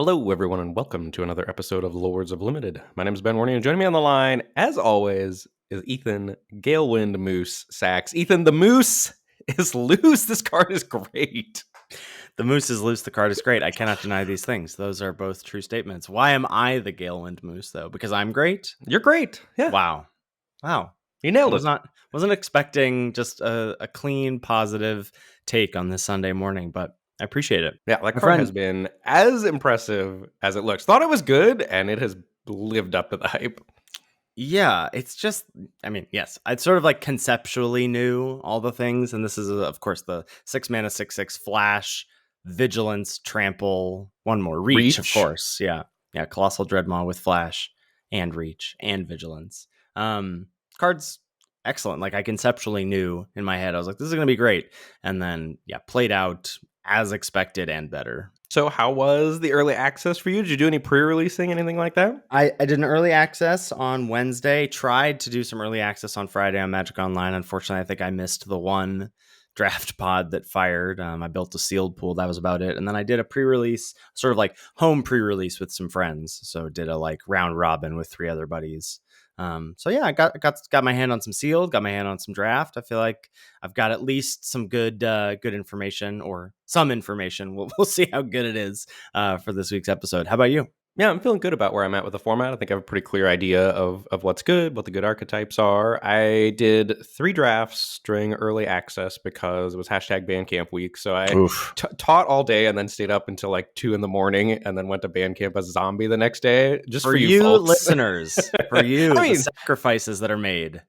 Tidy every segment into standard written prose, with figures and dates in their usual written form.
Hello, everyone, and welcome to another episode of Lords of Limited. My name is Ben Warney, and joining me on the line, as always, is Ethan Galewind Moose Sachs. Ethan, the Moose is loose. This card is great. The moose is loose, the card is great. I cannot deny these things. Those are both true statements. Why am I the Galewind Moose, though? Because I'm great? You're great. Yeah. Wow. You nailed was it. Wasn't expecting just a clean, positive take on this Sunday morning, but I appreciate it. Yeah, that card has been as impressive as it looks. Thought it was good, and it has lived up to the hype. Yeah, it's just, yes, I sort of like conceptually knew all the things, and this is, of course, the 6-mana 6/6 flash, vigilance, trample, one more, reach. Of course. Yeah, Colossal Dreadmaw with flash and reach and vigilance. Cards excellent. Like I conceptually knew in my head, I was like, this is going to be great. And then, played out as expected and better. So how was the early access for you? Did you do any pre-releasing, anything like that? I did an early access on Wednesday, tried to do some early access on Friday on Magic Online. Unfortunately, I think I missed the one draft pod that fired. I built a sealed pool. That was about it. And then I did a pre-release, sort of like home pre-release with some friends. So did a like round robin with 3 other buddies. I got my hand on some sealed, got my hand on some draft. I feel like I've got at least some good information or some information. We'll see how good it is for this week's episode. How about you? Yeah, I'm feeling good about where I'm at with the format. I think I have a pretty clear idea of what's good, what the good archetypes are. I did 3 drafts during early access because it was #Bandcamp week. So I taught all day and then stayed up until like 2 in the morning and then went to Bandcamp as a zombie the next day. Just for you folks. Listeners, for you, the sacrifices that are made.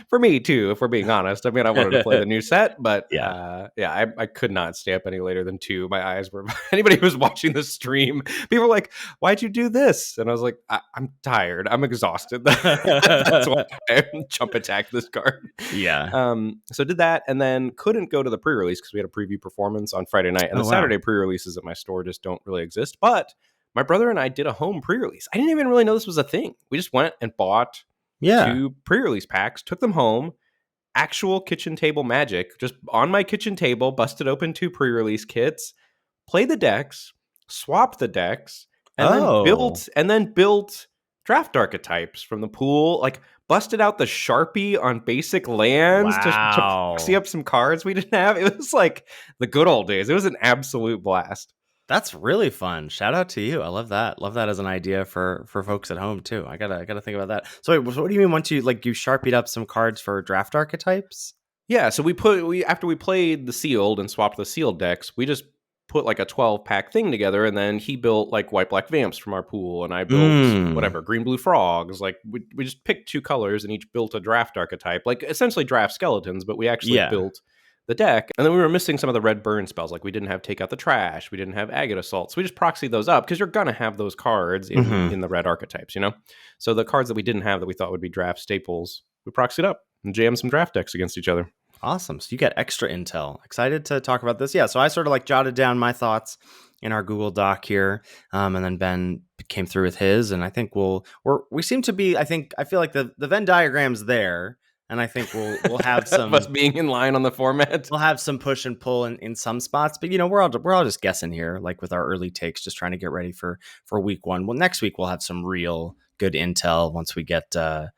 For me, too, if we're being honest. I mean, I wanted to play the new set, but I could not stay up any later than 2. My eyes were... Anybody who was watching the stream, people were like, why'd you do this? And I was like, I'm tired. I'm exhausted. That's why I jump attack this card. Yeah. So did that, and then couldn't go to the pre-release because we had a preview performance on Friday night. And Saturday pre-releases at my store just don't really exist. But my brother and I did a home pre-release. I didn't even really know this was a thing. We just went and bought... 2 pre-release packs, took them home, actual kitchen table magic, just on my kitchen table, busted open 2 pre-release kits, played the decks, swapped the decks, and then built draft archetypes from the pool, like busted out the Sharpie on basic lands to proxy up some cards we didn't have. It was like the good old days. It was an absolute blast. That's really fun. Shout out to you. I love that. Love that as an idea for folks at home too. I gotta think about that. So wait, what do you mean once you Sharpied up some cards for draft archetypes? Yeah, so after we played the sealed and swapped the sealed decks, we just put like a 12-pack thing together, and then he built like white black vamps from our pool, and I built green blue frogs. Like we just picked 2 colors and each built a draft archetype, like essentially draft skeletons, but we actually built the deck. And then we were missing some of the red burn spells. Like we didn't have Take Out the Trash. We didn't have Agate Assault. So we just proxied those up because you're going to have those cards in the red archetypes, you know? So the cards that we didn't have that we thought would be draft staples, we proxied up and jammed some draft decks against each other. Awesome. So you get extra intel. Excited to talk about this. Yeah. So I sort of like jotted down my thoughts in our Google Doc here. And then Ben came through with his. And I think we seem to be, I feel like the Venn diagram's there. And I think we'll have some us being in line on the format. We'll have some push and pull in some spots, but we're all just guessing here, like with our early takes, just trying to get ready for week 1. Well, next week we'll have some real good intel once we get a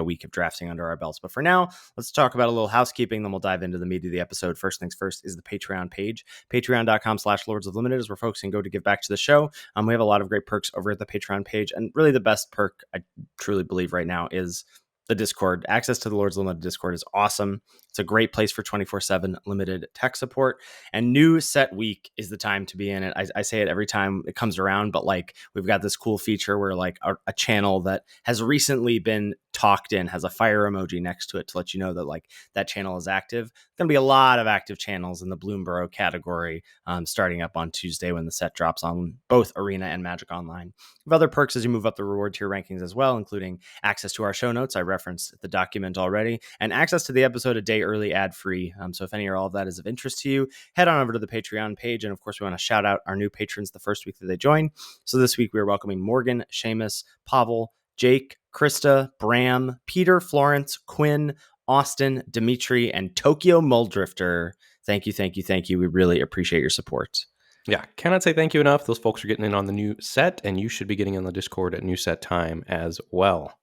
week of drafting under our belts. But for now, let's talk about a little housekeeping. Then we'll dive into the meat of the episode. First things first is the Patreon page. Patreon.com/Lords of Limited is where folks can go to give back to the show. We have a lot of great perks over at the Patreon page, and really the best perk I truly believe right now is the Discord. Access to the Lords Limited Discord is awesome. It's a great place for 24/7 limited tech support. And new set week is the time to be in it. I say it every time it comes around, but like we've got this cool feature where like a channel that has recently been talked in has a fire emoji next to it to let you know that like that channel is active. There's going to be a lot of active channels in the Bloomburrow category starting up on Tuesday when the set drops on both Arena and Magic Online. We have other perks as you move up the reward tier rankings as well, including access to our show notes. I referenced the document already, and access to the episode a day early ad-free. So if any or all of that is of interest to you, head on over to the Patreon page. And of course, we want to shout out our new patrons the first week that they join. So this week we are welcoming Morgan, Seamus, Pavel, Jake, Krista, Bram, Peter, Florence, Quinn, Austin, Dimitri, and Tokyo Muldrifter. Thank you. We really appreciate your support. Yeah, cannot say thank you enough. Those folks are getting in on the new set, and you should be getting on the Discord at new set time as well.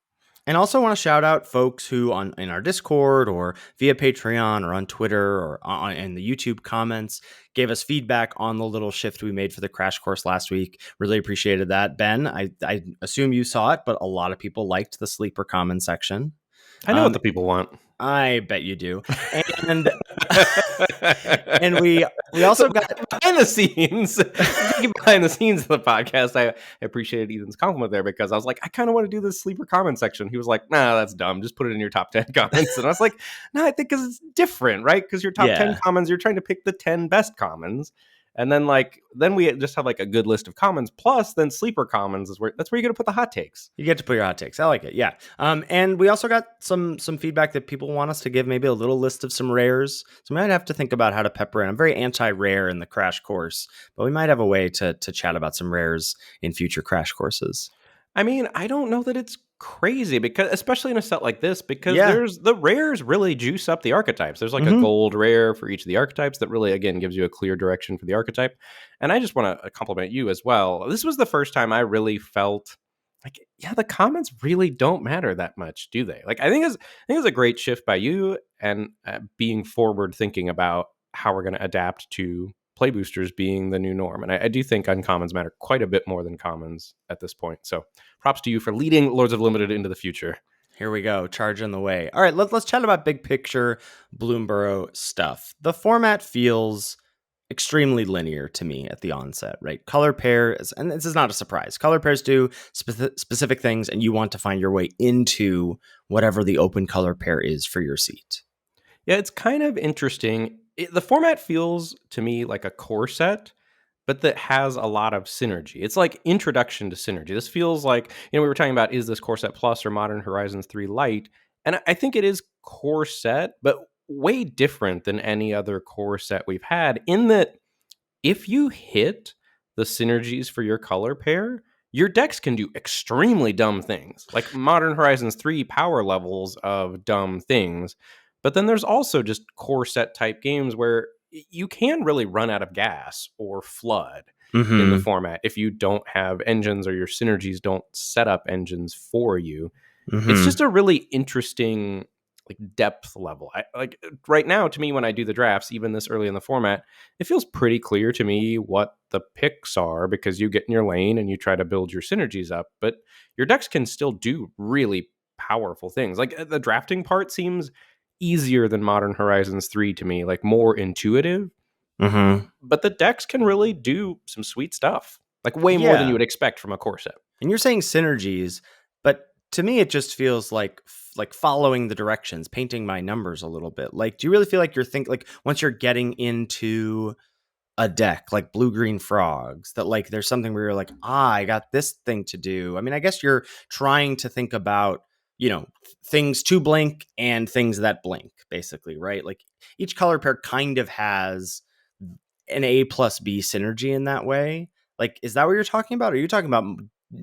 And also want to shout out folks who in our Discord or via Patreon or on Twitter or in the YouTube comments gave us feedback on the little shift we made for the crash course last week. Really appreciated that. Ben, I assume you saw it, but a lot of people liked the sleeper comment section. I know what the people want. I bet you do. And and we also got behind the scenes. Behind the scenes of the podcast, I appreciated Ethan's compliment there because I was like, I kind of want to do this sleeper comment section. He was like, nah, that's dumb. Just put it in your top 10 comments. And I was like, no, I think because it's different, right? Because your top 10 commons, you're trying to pick the 10 best commons. And then we just have like a good list of commons. Plus, then sleeper commons that's where you're gonna put the hot takes. You get to put your hot takes. I like it. Yeah. And we also got some feedback that people want us to give maybe a little list of some rares. So we might have to think about how to pepper in. I'm very anti-rare in the crash course, but we might have a way to chat about some rares in future crash courses. I mean, I don't know that it's crazy because, especially in a set like this, because there's the rares really juice up the archetypes. There's like a gold rare for each of the archetypes that really, again, gives you a clear direction for the archetype. And I just want to compliment you as well. This was the first time I really felt like, yeah, the comments really don't matter that much, do they? Like, I think it's a great shift by you and being forward thinking about how we're going to adapt to play boosters being the new norm. And I do think uncommons matter quite a bit more than commons at this point. So props to you for leading Lords of Limited into the future. Here we go, charging the way. All right, let's chat about big picture Bloomburrow stuff. The format feels extremely linear to me at the onset, right? Color pairs, and this is not a surprise. Color pairs do specific things, and you want to find your way into whatever the open color pair is for your seat. Yeah, it's kind of interesting. The format feels to me like a core set, but that has a lot of synergy. It's like introduction to synergy. This feels like, we were talking about, is this core set plus or Modern Horizons 3 light? And I think it is core set, but way different than any other core set we've had, in that if you hit the synergies for your color pair, your decks can do extremely dumb things, like Modern Horizons 3 power levels of dumb things. But then there's also just core set type games where you can really run out of gas or flood in the format if you don't have engines or your synergies don't set up engines for you. It's just a really interesting depth level. Right now, to me, when I do the drafts, even this early in the format, it feels pretty clear to me what the picks are, because you get in your lane and you try to build your synergies up, but your decks can still do really powerful things. Like, the drafting part seems easier than Modern Horizons 3 to me, like more intuitive. But the decks can really do some sweet stuff, like way more than you would expect from a core set. And you're saying synergies, but to me, it just feels like following the directions, painting my numbers a little bit. Like, do you really feel like once you're getting into a deck like blue-green frogs, that like there's something where you're like, I got this thing to do? I mean, I guess you're trying to think about, things to blink and things that blink, basically, right? Like, each color pair kind of has an A plus B synergy in that way. Like, is that what you're talking about? Or are you talking about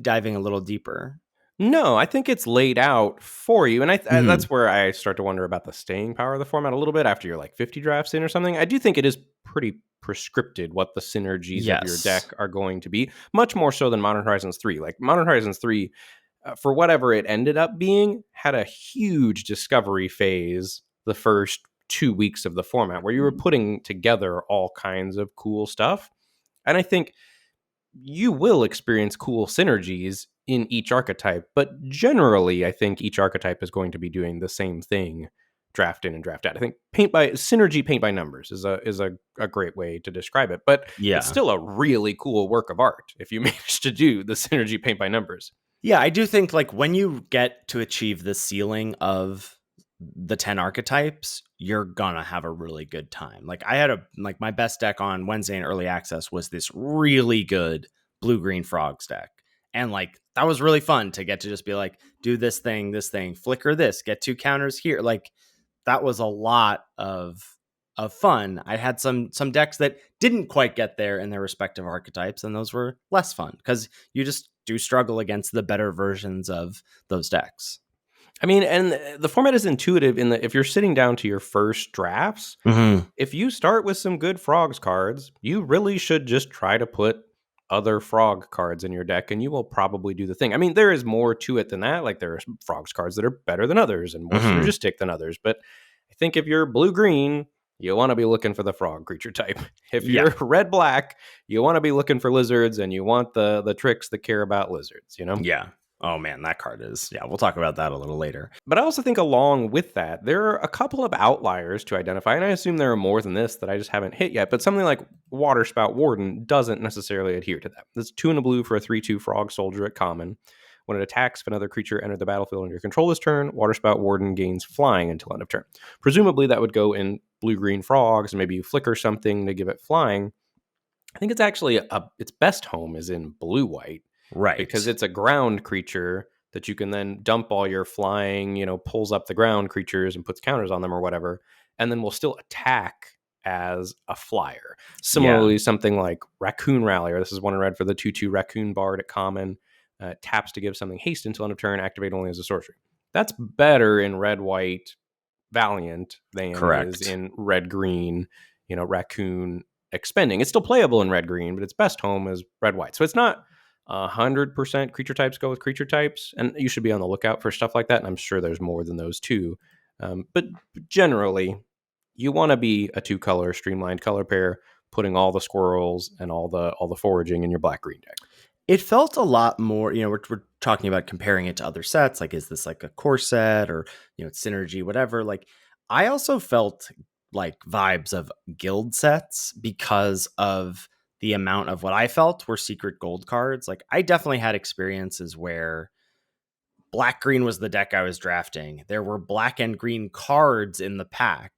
diving a little deeper? No, I think it's laid out for you. And that's where I start to wonder about the staying power of the format a little bit after you're like 50 drafts in or something. I do think it is pretty prescripted what the synergies of your deck are going to be, much more so than Modern Horizons 3. Like, Modern Horizons 3, for whatever it ended up being, had a huge discovery phase the first 2 weeks of the format where you were putting together all kinds of cool stuff. And I think you will experience cool synergies in each archetype, but generally I think each archetype is going to be doing the same thing draft in and draft out. I think paint by numbers is a great way to describe it, but it's still a really cool work of art if you manage to do the synergy paint by numbers. Yeah, I do think like when you get to achieve the ceiling of the 10 archetypes, you're gonna have a really good time. Like, I had my best deck on Wednesday in early access was this really good blue-green frogs deck. And like, that was really fun to get to just be like, do this thing, flicker this, get 2 counters here. Like, that was a lot of fun. I had some decks that didn't quite get there in their respective archetypes, and those were less fun because you just do struggle against the better versions of those decks. I mean, and the format is intuitive in that if you're sitting down to your first drafts, Mm-hmm. if you start with some good frogs cards, you really should just try to put other frog cards in your deck and you will probably do the thing. I mean, there is more to it than that. Like there are frogs cards that are better than others and more Mm-hmm. synergistic than others. But I think if you're blue green, you want to be looking for the frog creature type. If Yeah. you're red black, you want to be looking for lizards and you want the tricks that care about lizards, you know? Yeah. Oh man, that card is. Yeah, we'll talk about that a little later. But I also think along with that, there are a couple of outliers to identify, and I assume there are more than this that I just haven't hit yet. But something like Waterspout Warden doesn't necessarily adhere to that. That's 2 and a blue for a 3/2 frog soldier at common. When it attacks, if another creature entered the battlefield under your control this turn, Waterspout Warden gains flying until end of turn. Presumably that would go in blue-green frogs, and maybe you flicker something to give it flying. I think it's actually its best home is in blue-white because Right. it's a ground creature that you can then dump all your flying, pulls up the ground creatures and puts counters on them or whatever, and then will still attack as a flyer. Yeah. Similarly, something like Raccoon Rallier. This is one in red for the 2/2 Raccoon Bard at common. Taps to give something haste until end of turn, activate only as a sorcery. That's better in red white Valiant than it is Correct. in red green, Raccoon expending. It's still playable in red green, but its best home is red white. So it's not 100% creature types go with creature types, and you should be on the lookout for stuff like that. And I'm sure there's more than those too. But generally, you want to be a 2-color streamlined color pair, putting all the squirrels and all the foraging in your black green deck. It felt a lot more, we're talking about comparing it to other sets. Like, is this like a core set or, synergy, whatever? Like, I also felt like vibes of guild sets because of the amount of what I felt were secret gold cards. Like, I definitely had experiences where black green was the deck I was drafting. There were black and green cards in the pack,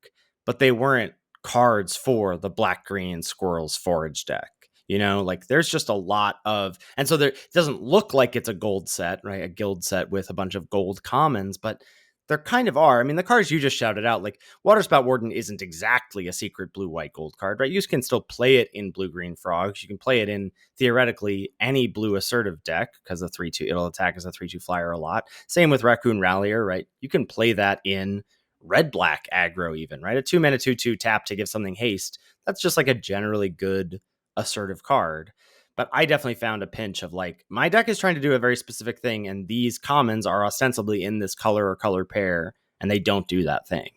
but they weren't cards for the black green squirrels forage deck. Like there's just a lot of, and so there it doesn't look like it's a gold set, right? A guild set with a bunch of gold commons, but there kind of are. I mean, the cards you just shouted out, like Waterspout Warden isn't exactly a secret blue white gold card, right? You can still play it in blue green frogs. You can play it in theoretically any blue assertive deck because the 3/2 it'll attack as a 3/2 flyer a lot. Same with Raccoon Rallier, right? You can play that in red black aggro, even, right? A 2-mana 2/2 tap to give something haste. That's just like a generally good assertive card. But I definitely found a pinch of like, my deck is trying to do a very specific thing, and these commons are ostensibly in this color or color pair, and they don't do that thing.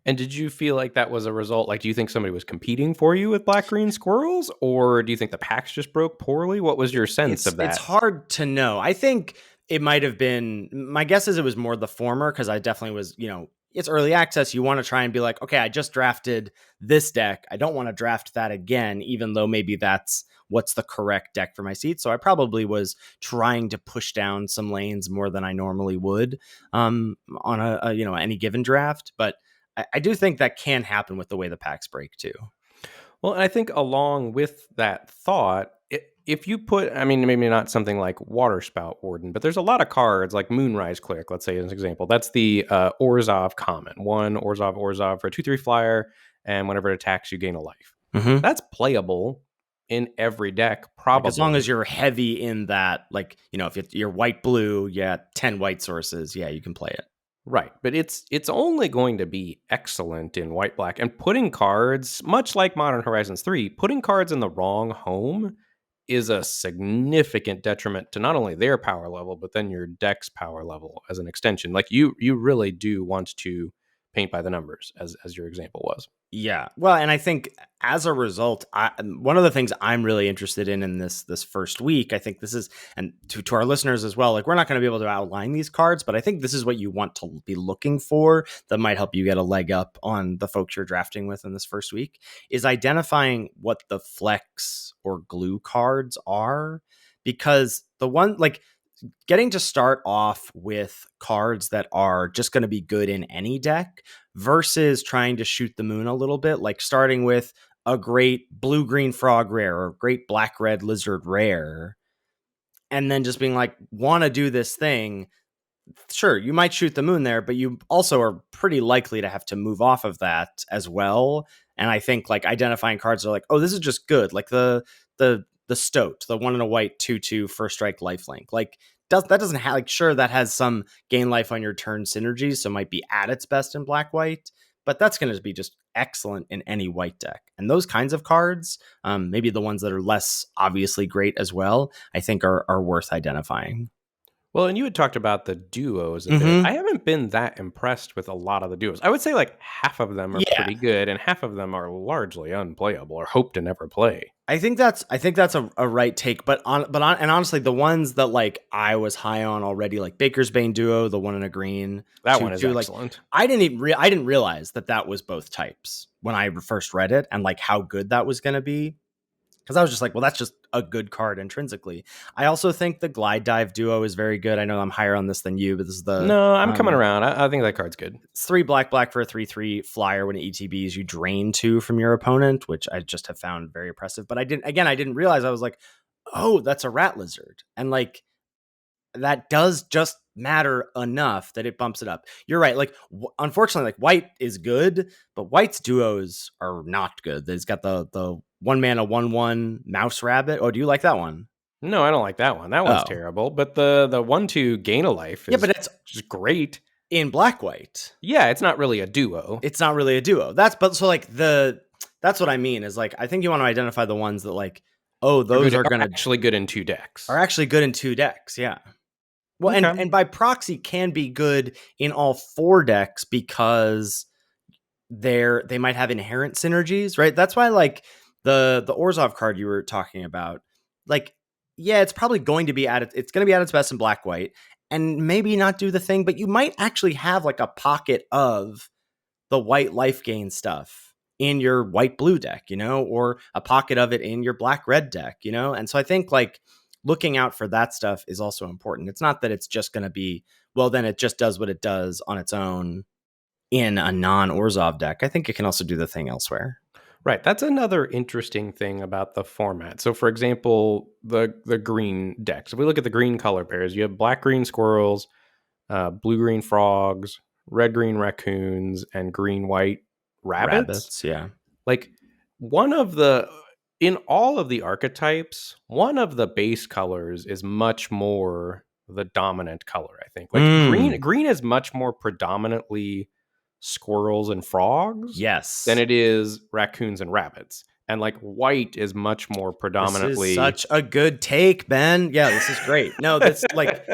And did you feel like that was a result? Like, do you think somebody was competing for you with black green squirrels, or do you think the packs just broke poorly? What was your sense of It's that? hard to know. I think it might have been, my guess is it was more the former, because I definitely was, it's early access. You want to try and be like, okay, I just drafted this deck. I don't want to draft that again, even though maybe that's what's the correct deck for my seat. So I probably was trying to push down some lanes more than I normally would on a any given draft. But I do think that can happen with the way the packs break too. Well, and I think along with that thought, if you put, I mean, maybe not something like Waterspout Warden, but there's a lot of cards like Moonrise Cleric, let's say as an example. That's the Orzhov common. One Orzhov for a 2/3 flyer, and whenever it attacks, you gain a life. Mm-hmm. That's playable in every deck, Like, as long probably. as you're heavy in that, like, if you're white blue, 10 white sources, you can play it. Right, but it's only going to be excellent in white black, and putting cards, much like Modern Horizons 3, putting cards in the wrong home is a significant detriment to not only their power level but then your deck's power level as an extension. Like you really do want to paint by the numbers, as your example was. Yeah. Well, and I think as a result, one of the things I'm really interested in this first week, I think this is, and to our listeners as well, like, we're not going to be able to outline these cards, but I think this is what you want to be looking for that might help you get a leg up on the folks you're drafting with in this first week, is identifying what the flex or glue cards are. Because the one, like, getting to start off with cards that are just going to be good in any deck versus trying to shoot the moon a little bit, like starting with a great blue green frog rare or great black red lizard rare, and then just being like, want to do this thing. Sure, you might shoot the moon there, but you also are pretty likely to have to move off of that as well. And I think like identifying cards are like, oh, this is just good, like the stoat, the 1 and a white 2/2 first strike lifelink. Like, doesn't have, like, sure, that has some gain life on your turn synergies, so it might be at its best in black white, but that's going to be just excellent in any white deck. And those kinds of cards, maybe the ones that are less obviously great as well, I think are worth identifying. Well, and you had talked about the duos a bit. I haven't been that impressed with a lot of the duos. I would say like half of them are Yeah. pretty good, and half of them are largely unplayable or hope to never play. I think that's a right take, but honestly, the ones that like I was high on already, like Baker's Bane duo, the one in a green, that one is excellent. Like, I didn't realize that was both types when I first read it, and like how good that was going to be. Because I was just like, well, that's just a good card intrinsically. I also think the Glide Dive duo is very good. I know I'm higher on this than you, but this is No, I'm coming around. I think that card's good. It's 3 black for a 3/3 flyer. When it ETBs, you drain 2 from your opponent, which I just have found very impressive. But I didn't realize. I was like, oh, that's a rat lizard. And like, that does just matter enough that it bumps it up. You're right. Like, unfortunately, like white is good, but white's duos are not good. It's got the 1 mana 1/1 mouse rabbit. Oh, do you like that one? No, I don't like that one. That one's terrible. But the 1/2 gain a life is but it's just great in black white. Yeah, it's not really a duo. It's not really a duo. That's what I mean is like, I think you want to identify the ones that like, oh, those are going to actually good in 2 decks. Are actually good in 2 decks. Yeah. Well, okay. and by proxy can be good in all 4 decks because they might have inherent synergies, right? That's why like the Orzhov card you were talking about, like, yeah, it's probably going to be at its best in black white and maybe not do the thing, but you might actually have like a pocket of the white life gain stuff in your white blue deck, or a pocket of it in your black red deck, And so I think like looking out for that stuff is also important. It's not that it's just going to be, well, then it just does what it does on its own in a non-Orzhov deck. I think it can also do the thing elsewhere. Right. That's another interesting thing about the format. So, for example, the green decks. If we look at the green color pairs, you have black-green squirrels, blue-green frogs, red-green raccoons, and green-white rabbits. Yeah. Like, in all of the archetypes, one of the base colors is much more the dominant color, I think. Like green is much more predominantly squirrels and frogs, yes, than it is raccoons and rabbits. And like white is much more predominantly. This is such a good take, Ben. Yeah, this is great. No, that's like,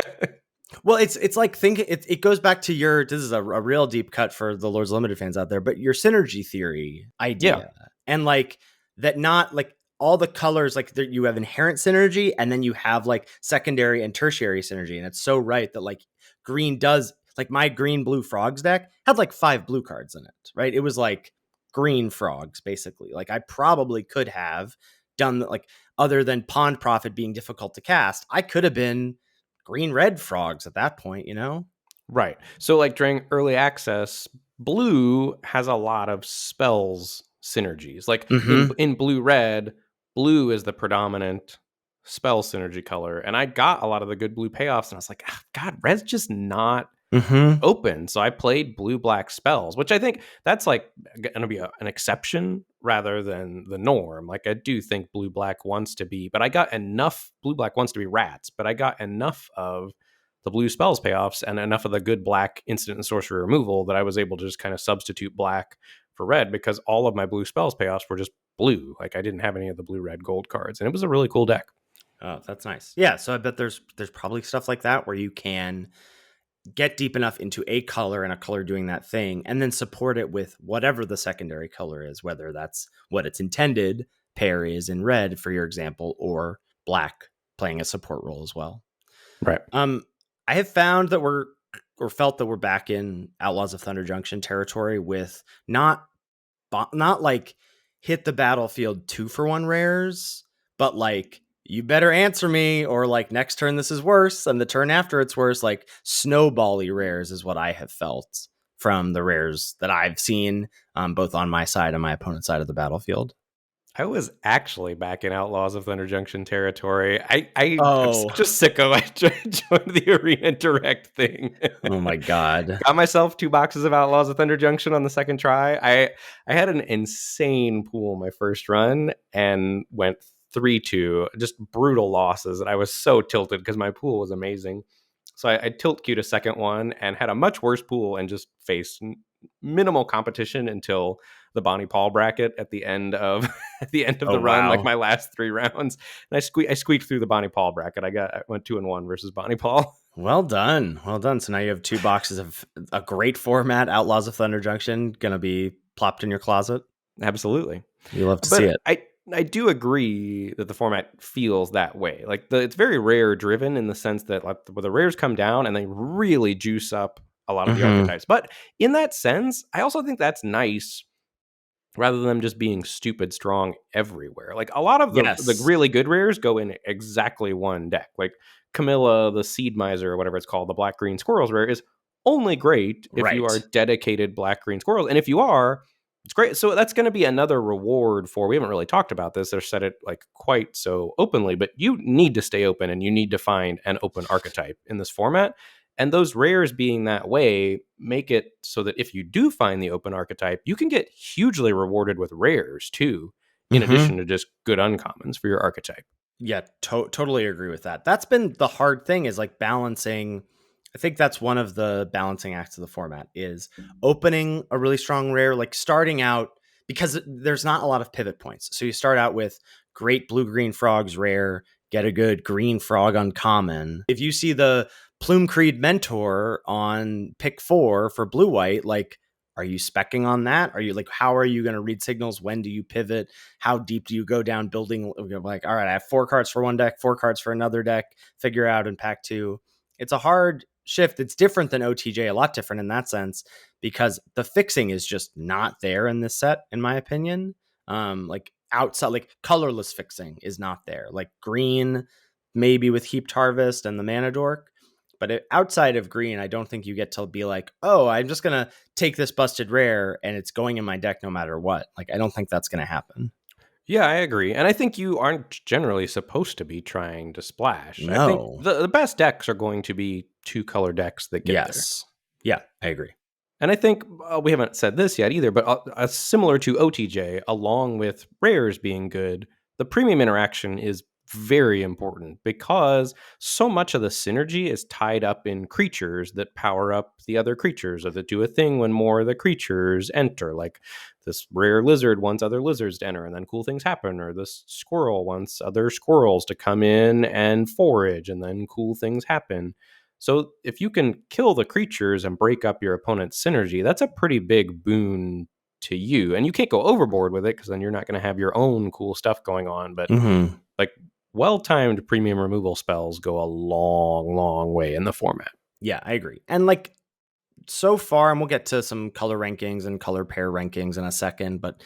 well, it's like it goes back to this is a real deep cut for the Lords Limited fans out there, but your synergy theory idea, and like that, not like all the colors, like you have inherent synergy, and then you have like secondary and tertiary synergy, and it's so right that like green does. Like my green blue frogs deck had like 5 blue cards in it, right? It was like green frogs, basically. Like I probably could have done that, like other than Pond Prophet being difficult to cast, I could have been green red frogs at that point, Right. So like during early access, blue has a lot of spells synergies. Like in blue red, blue is the predominant spell synergy color. And I got a lot of the good blue payoffs, and I was like, God, red's just not open. So I played blue-black spells, which I think that's like going to be an exception rather than the norm. Like I do think blue-black wants to be, but I got enough blue-black wants to be rats, but I got enough of the blue spells payoffs and enough of the good black instant and sorcery removal that I was able to just kind of substitute black for red, because all of my blue spells payoffs were just blue. Like I didn't have any of the blue, red, gold cards, and it was a really cool deck. Oh, that's nice. Yeah. So I bet there's probably stuff like that where you can get deep enough into a color and a color doing that thing, and then support it with whatever the secondary color is, whether that's what its intended pair is in red, for your example, or black playing a support role as well. Right. I have found that felt that we're back in Outlaws of Thunder Junction territory with not like hit the battlefield 2-for-1 rares, but like, you better answer me, or like next turn this is worse, and the turn after it's worse. Like snowbally rares is what I have felt from the rares that I've seen, both on my side and my opponent's side of the battlefield. I was actually back in Outlaws of Thunder Junction territory. I'm such a sicko. I joined the Arena Direct thing. Oh my God. Got myself 2 boxes of Outlaws of Thunder Junction on the second try. I had an insane pool my first run and went 3-2, just brutal losses. And I was so tilted because my pool was amazing. So I tilt queued a second one and had a much worse pool and just faced minimal competition until the Bonnie Paul bracket at the end of at the end of Oh the run, like wow. my last 3 rounds. And I squeaked through the Bonnie Paul bracket. I went 2-1 versus Bonnie Paul. Well done. Well done. So now you have 2 boxes of a great format, Outlaws of Thunder Junction, gonna be plopped in your closet. Absolutely. You love to see But it. I do agree that the format feels that way. Like it's very rare driven in the sense that like where the rares come down and they really juice up a lot of the Mm-hmm. archetypes. But in that sense, I also think that's nice rather than them just being stupid strong everywhere. Like a lot of the Yes. really good rares go in exactly one deck. Like Camilla, the Seed Miser, or whatever it's called, the black green squirrels rare is only great if you are Right. dedicated black green squirrels. And if you are, it's great. So that's going to be another reward for, we haven't really talked about this or said it like quite so openly, but you need to stay open and you need to find an open archetype in this format. And those rares being that way make it so that if you do find the open archetype, you can get hugely rewarded with rares too, in Mm-hmm. addition to just good uncommons for your archetype. Yeah, totally agree with that. That's been the hard thing is like balancing. I think that's one of the balancing acts of the format is opening a really strong rare, like starting out because there's not a lot of pivot points. So you start out with great blue green frogs rare, get a good green frog uncommon. If you see the Plume Creed Mentor on pick 4 for blue white, like are you speccing on that? Are you like, how are you going to read signals? When do you pivot? How deep do you go down building? Like, all right, I have 4 cards for one deck, 4 cards for another deck, figure out in pack 2. It's a hard shift. It's different than OTJ, a lot different in that sense, because the fixing is just not there in this set, in my opinion. Like outside, like colorless fixing is not there. Like green, maybe with Heaped Harvest and the Mana Dork. But outside of green, I don't think you get to be like, oh, I'm just going to take this busted rare and it's going in my deck no matter what. Like, I don't think that's going to happen. Yeah, I agree. And I think you aren't generally supposed to be trying to splash. I think No. the best decks are going to be 2-color decks that get there. Yes. Yeah, I agree. And I think we haven't said this yet either, but similar to OTJ, along with rares being good, the premium interaction is very important because so much of the synergy is tied up in creatures that power up the other creatures or that do a thing when more of the creatures enter. Like this rare lizard wants other lizards to enter and then cool things happen, or this squirrel wants other squirrels to come in and forage and then cool things happen. So if you can kill the creatures and break up your opponent's synergy, that's a pretty big boon to you. And you can't go overboard with it because then you're not going to have your own cool stuff going on. But like well-timed premium removal spells go a long, long way in the format. Yeah, I agree. And like so far, and we'll get to some color rankings and color pair rankings in a second, but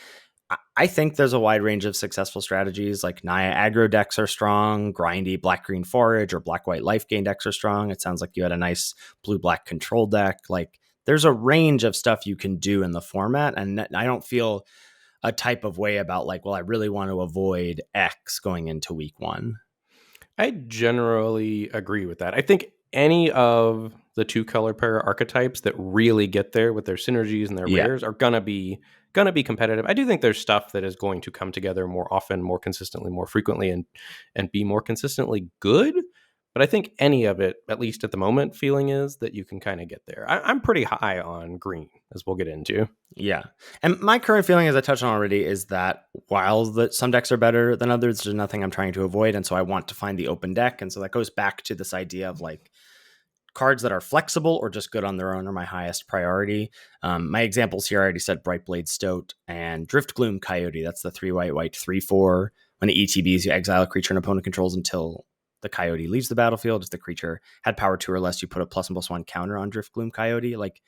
I think there's a wide range of successful strategies. Like Naya aggro decks are strong, grindy black-green forage or black-white life gain decks are strong. It sounds like you had a nice blue-black control deck. Like there's a range of stuff you can do in the format. And I don't feel a type of way about like, well, I really want to avoid X going into week 1. I generally agree with that. I think any of the 2-color pair archetypes that really get there with their synergies and their rares are gonna be competitive. I do think there's stuff that is going to come together more often, more consistently, more frequently, and be more consistently good. But I think any of it, at least at the moment, feeling is that you can kind of get there. I'm pretty high on green, as we'll get into. Yeah. And my current feeling, as I touched on already, is that while some decks are better than others, there's nothing I'm trying to avoid. And so I want to find the open deck. And so that goes back to this idea of like cards that are flexible or just good on their own are my highest priority. My examples here, I already said Brightblade Stoat and Driftgloom Coyote. That's the 3-white 3/4. When it ETBs, you exile a creature an opponent controls until the Coyote leaves the battlefield. If the creature had power 2 or less, you put a +1/+1 counter on Driftgloom Coyote. Like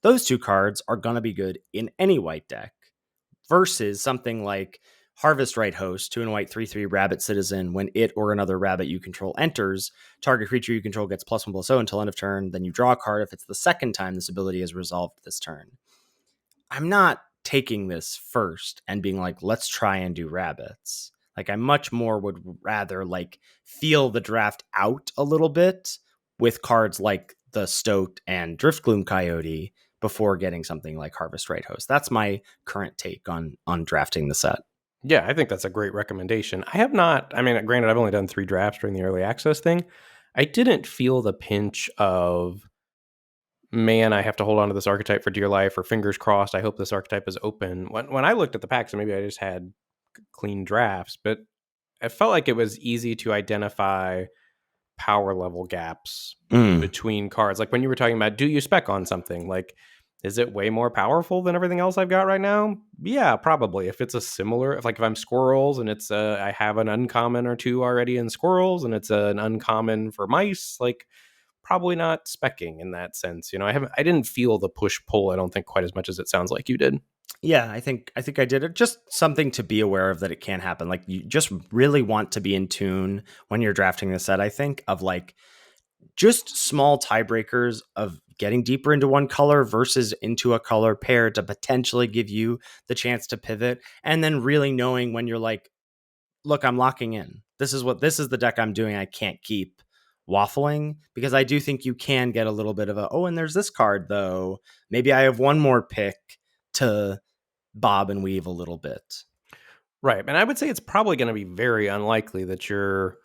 those 2 cards are going to be good in any white deck versus something like Harvest Right Host, 2 and white 3/3 Rabbit Citizen. When it or another rabbit you control enters, target creature you control gets +1/+0 until end of turn. Then you draw a card if it's the second time this ability is resolved this turn. I'm not taking this first and being like, let's try and do rabbits. Like I much more would rather like feel the draft out a little bit with cards like the Stoat and Driftgloom Coyote before getting something like Harvest Right Host. That's my current take on drafting the set. Yeah, I think that's a great recommendation. I have not, I mean, granted, I've only done 3 drafts during the early access thing. I didn't feel the pinch of, man, I have to hold on to this archetype for dear life, or fingers crossed, I hope this archetype is open. When I looked at the packs, and maybe I just had clean drafts, but I felt like it was easy to identify power level gaps Mm. between cards. Like when you were talking about, do you spec on something? Like, is it way more powerful than everything else I've got right now? Yeah, probably. If it's a similar, if I'm squirrels and it's I have an uncommon or two already in squirrels and it's an uncommon for mice, like probably not specking in that sense. I didn't feel the push pull. I don't think quite as much as it sounds like you did. Yeah, I think I did it. Just something to be aware of that it can happen. Like you just really want to be in tune when you're drafting the set, I think, of like just small tiebreakers of getting deeper into one color versus into a color pair to potentially give you the chance to pivot. And then really knowing when you're like, look, I'm locking in. This is the deck I'm doing. I can't keep waffling, because I do think you can get a little bit of and there's this card though. Maybe I have one more pick to bob and weave a little bit. Right. And I would say it's probably going to be very unlikely that you're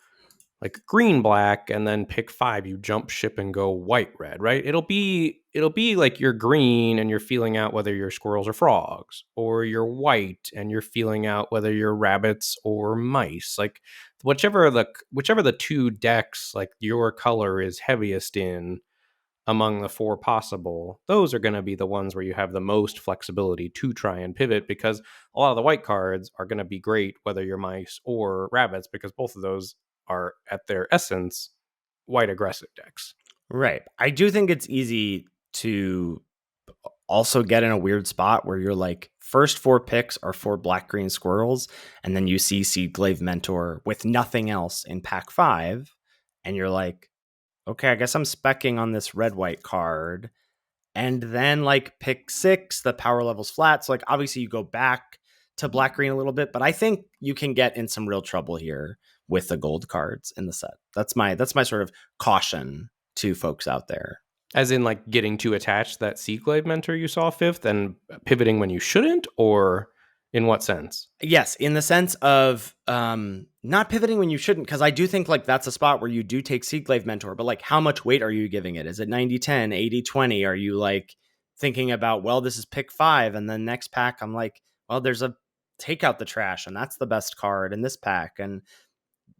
like green black and then pick 5, you jump ship and go white red, right? It'll be like you're green and you're feeling out whether you're squirrels or frogs, or you're white and you're feeling out whether you're rabbits or mice. Like whichever the 2 decks like your color is heaviest in among the 4 possible, those are going to be the ones where you have the most flexibility to try and pivot, because a lot of the white cards are going to be great whether you're mice or rabbits, because both of those are at their essence white aggressive decks. Right. I do think it's easy to also get in a weird spot where you're like, first 4 picks are 4 black green squirrels, and then you see Seedglaive Mentor with nothing else in pack 5, and you're like, okay, I guess I'm specking on this red white card. And then like pick 6, the power level's flat. So like obviously you go back to black green a little bit, but I think you can get in some real trouble here with the gold cards in the set. That's my sort of caution to folks out there. As in, like, getting too attached, that Seaglaive mentor you saw 5th, and pivoting when you shouldn't, or in what sense? Yes, in the sense of not pivoting when you shouldn't, because I do think like that's a spot where you do take Seedglaive Mentor, but like how much weight are you giving it? Is it 90-10, 80-20? Are you like thinking about, well, this is pick 5, and then next pack I'm like, well, there's a take out the trash, and that's the best card in this pack. And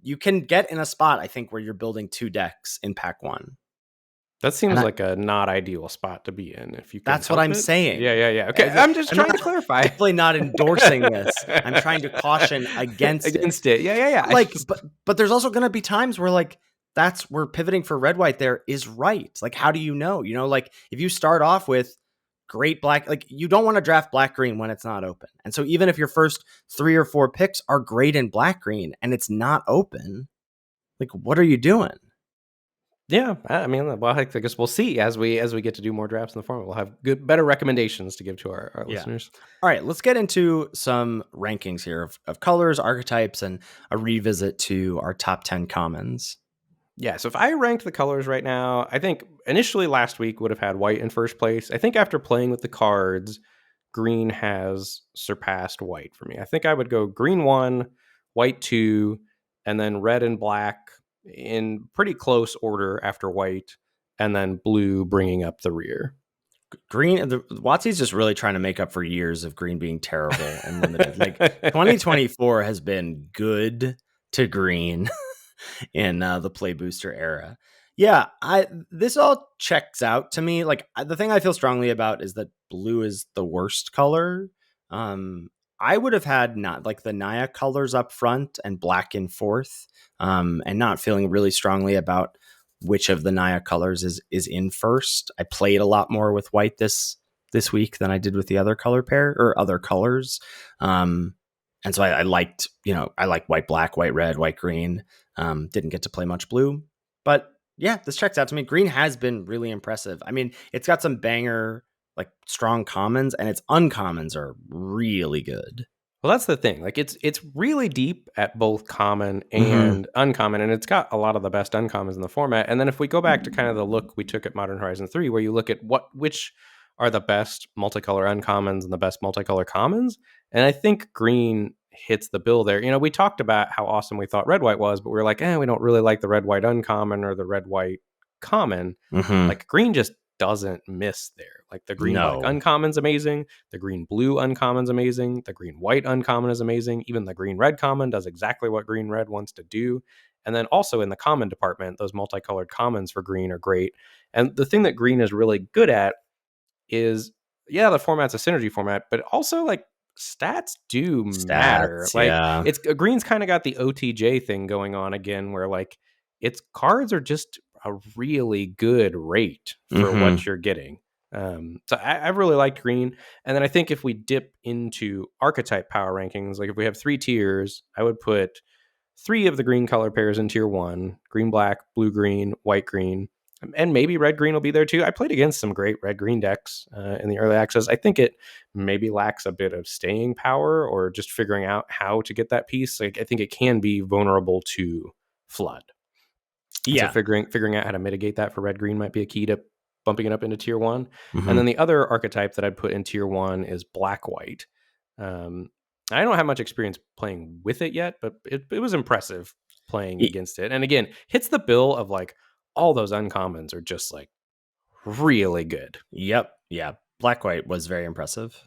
you can get in a spot, I think, where you're building 2 decks in pack 1. That And seems like a not ideal spot to be in if you can that's what help I'm it. saying. Yeah. Okay, I'm just I'm trying to not clarify. definitely not endorsing this. I'm trying to caution against it. Yeah. Like, but there's also going to be times where like that's where pivoting for red white there is right. Like, how do you know? Like if you start off with great black, like you don't want to draft black green when it's not open. And so even if your first 3 or 4 picks are great in black green and it's not open, like what are you doing? Yeah, I mean, well, I guess we'll see as we get to do more drafts in the format. We'll have better recommendations to give to our Yeah. listeners. All right, let's get into some rankings here of colors, archetypes, and a revisit to our top 10 commons. Yeah, so if I ranked the colors right now, I think initially last week would have had white in first place. I think after playing with the cards, green has surpassed white for me. I think I would go green 1, white 2, and then red and black in pretty close order after white, and then blue bringing up the rear. Green, the Watsy's just really trying to make up for years of green being terrible and limited. Like 2024 has been good to green in the play booster era. Yeah, this all checks out to me. Like the thing I feel strongly about is that blue is the worst color. I would have had not like the Naya colors up front and black in fourth, and not feeling really strongly about which of the Naya colors is in first. I played a lot more with white this week than I did with the other color pair or other colors. And so I liked, I like white, black, white, red, white, green. Didn't get to play much blue, but yeah, this checks out to me. Green has been really impressive. I mean, it's got some banger, like strong commons, and its uncommons are really good. Well, that's the thing. Like it's really deep at both common and uncommon, and it's got a lot of the best uncommons in the format. And then if we go back to kind of the look we took at Modern Horizon 3, where you look at which are the best multicolor uncommons and the best multicolor commons, and I think green hits the bill there. We talked about how awesome we thought red white was, but we were like, we don't really like the red white uncommon or the red white common. Mm-hmm. Like green just doesn't miss there. Like the green black No. uncommon's amazing, the green blue uncommon's amazing, the green white uncommon is amazing, even the green red common does exactly what green red wants to do. And then also in the common department, those multicolored commons for green are great. And the thing that green is really good at is, the format's a synergy format, but also like stats do matter. Stats, Like yeah. it's green's kind of got the OTJ thing going on again, where like its cards are just a really good rate for Mm-hmm. what you're getting. So I really liked green. And then I think if we dip into archetype power rankings, like if we have 3 tiers, I would put 3 of the green color pairs in tier 1: green black, blue green, white green, and maybe red green will be there too. I played against some great red green decks in the early access. I think it maybe lacks a bit of staying power or just figuring out how to get that piece. Like I think it can be vulnerable to flood. And so Yeah. figuring out how to mitigate that for red green might be a key to bumping it up into tier 1. And Mm-hmm. then the other archetype that I'd put in tier 1 is black white. I don't have much experience playing with it yet, but it was impressive playing against it. And again, hits the bill of like all those uncommons are just like really good. Yep. Yeah. Black white was very impressive.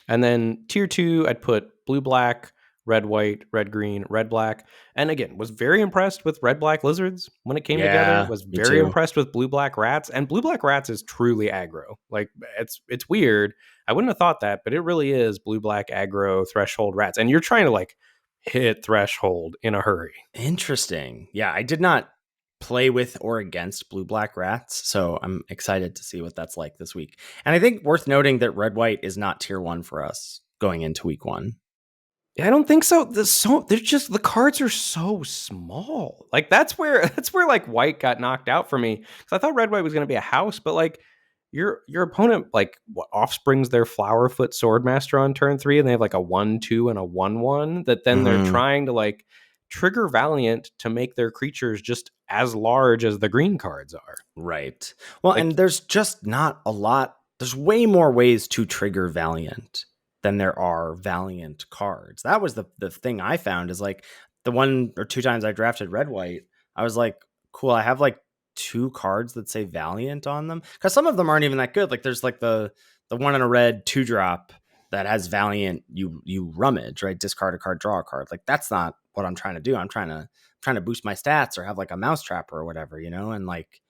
And then tier 2, I'd put blue black, red white, red green, red black. And again, was very impressed with red black lizards when it came together. Yeah, Was me very too. impressed with blue black rats. And blue black rats is truly aggro. Like it's weird. I wouldn't have thought that, but it really is blue black aggro threshold rats. And you're trying to like hit threshold in a hurry. Interesting. Yeah, I did not play with or against blue black rats, so I'm excited to see what that's like this week. And I think worth noting that red white is not tier 1 for us going into week 1. I don't think so. They're just the cards are so small. Like that's where like white got knocked out for me because I thought red white was going to be a house, but like your opponent like offsprings their Flowerfoot Swordmaster on turn 3, and they have like a 1/2 and a 1/1 that then they're Mm-hmm. trying to like trigger Valiant to make their creatures just as large as the green cards are. Right. Well, Like and there's just not a lot. There's way more ways to trigger Valiant than there are Valiant cards. That was the thing I found is like the 1 or 2 times I drafted red white, I was like, cool, I have like 2 cards that say Valiant on them because some of them aren't even that good. Like there's like the 1 in a red 2-drop that has Valiant. You rummage, right? Discard a card, draw a card. Like that's not what I'm trying to do. I'm trying to boost my stats or have like a mousetrap or whatever, and like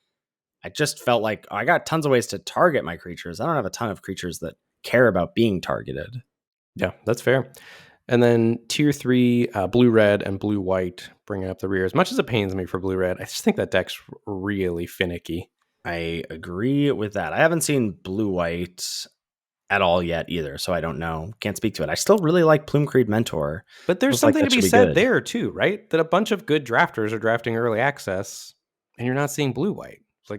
I just felt like I got tons of ways to target my creatures. I don't have a ton of creatures that care about being targeted. yeah, that's fair. And then tier 3, blue red and blue white bringing up the rear. As much as it pains me for blue red, I just think that deck's really finicky. I agree with that. I haven't seen blue white at all yet either, so I don't know. Can't speak to it. I still really like Plume Creed Mentor. But there's Feels like something to that be should be said good. there too, right? That a bunch of good drafters are drafting early access, and you're not seeing blue white. It's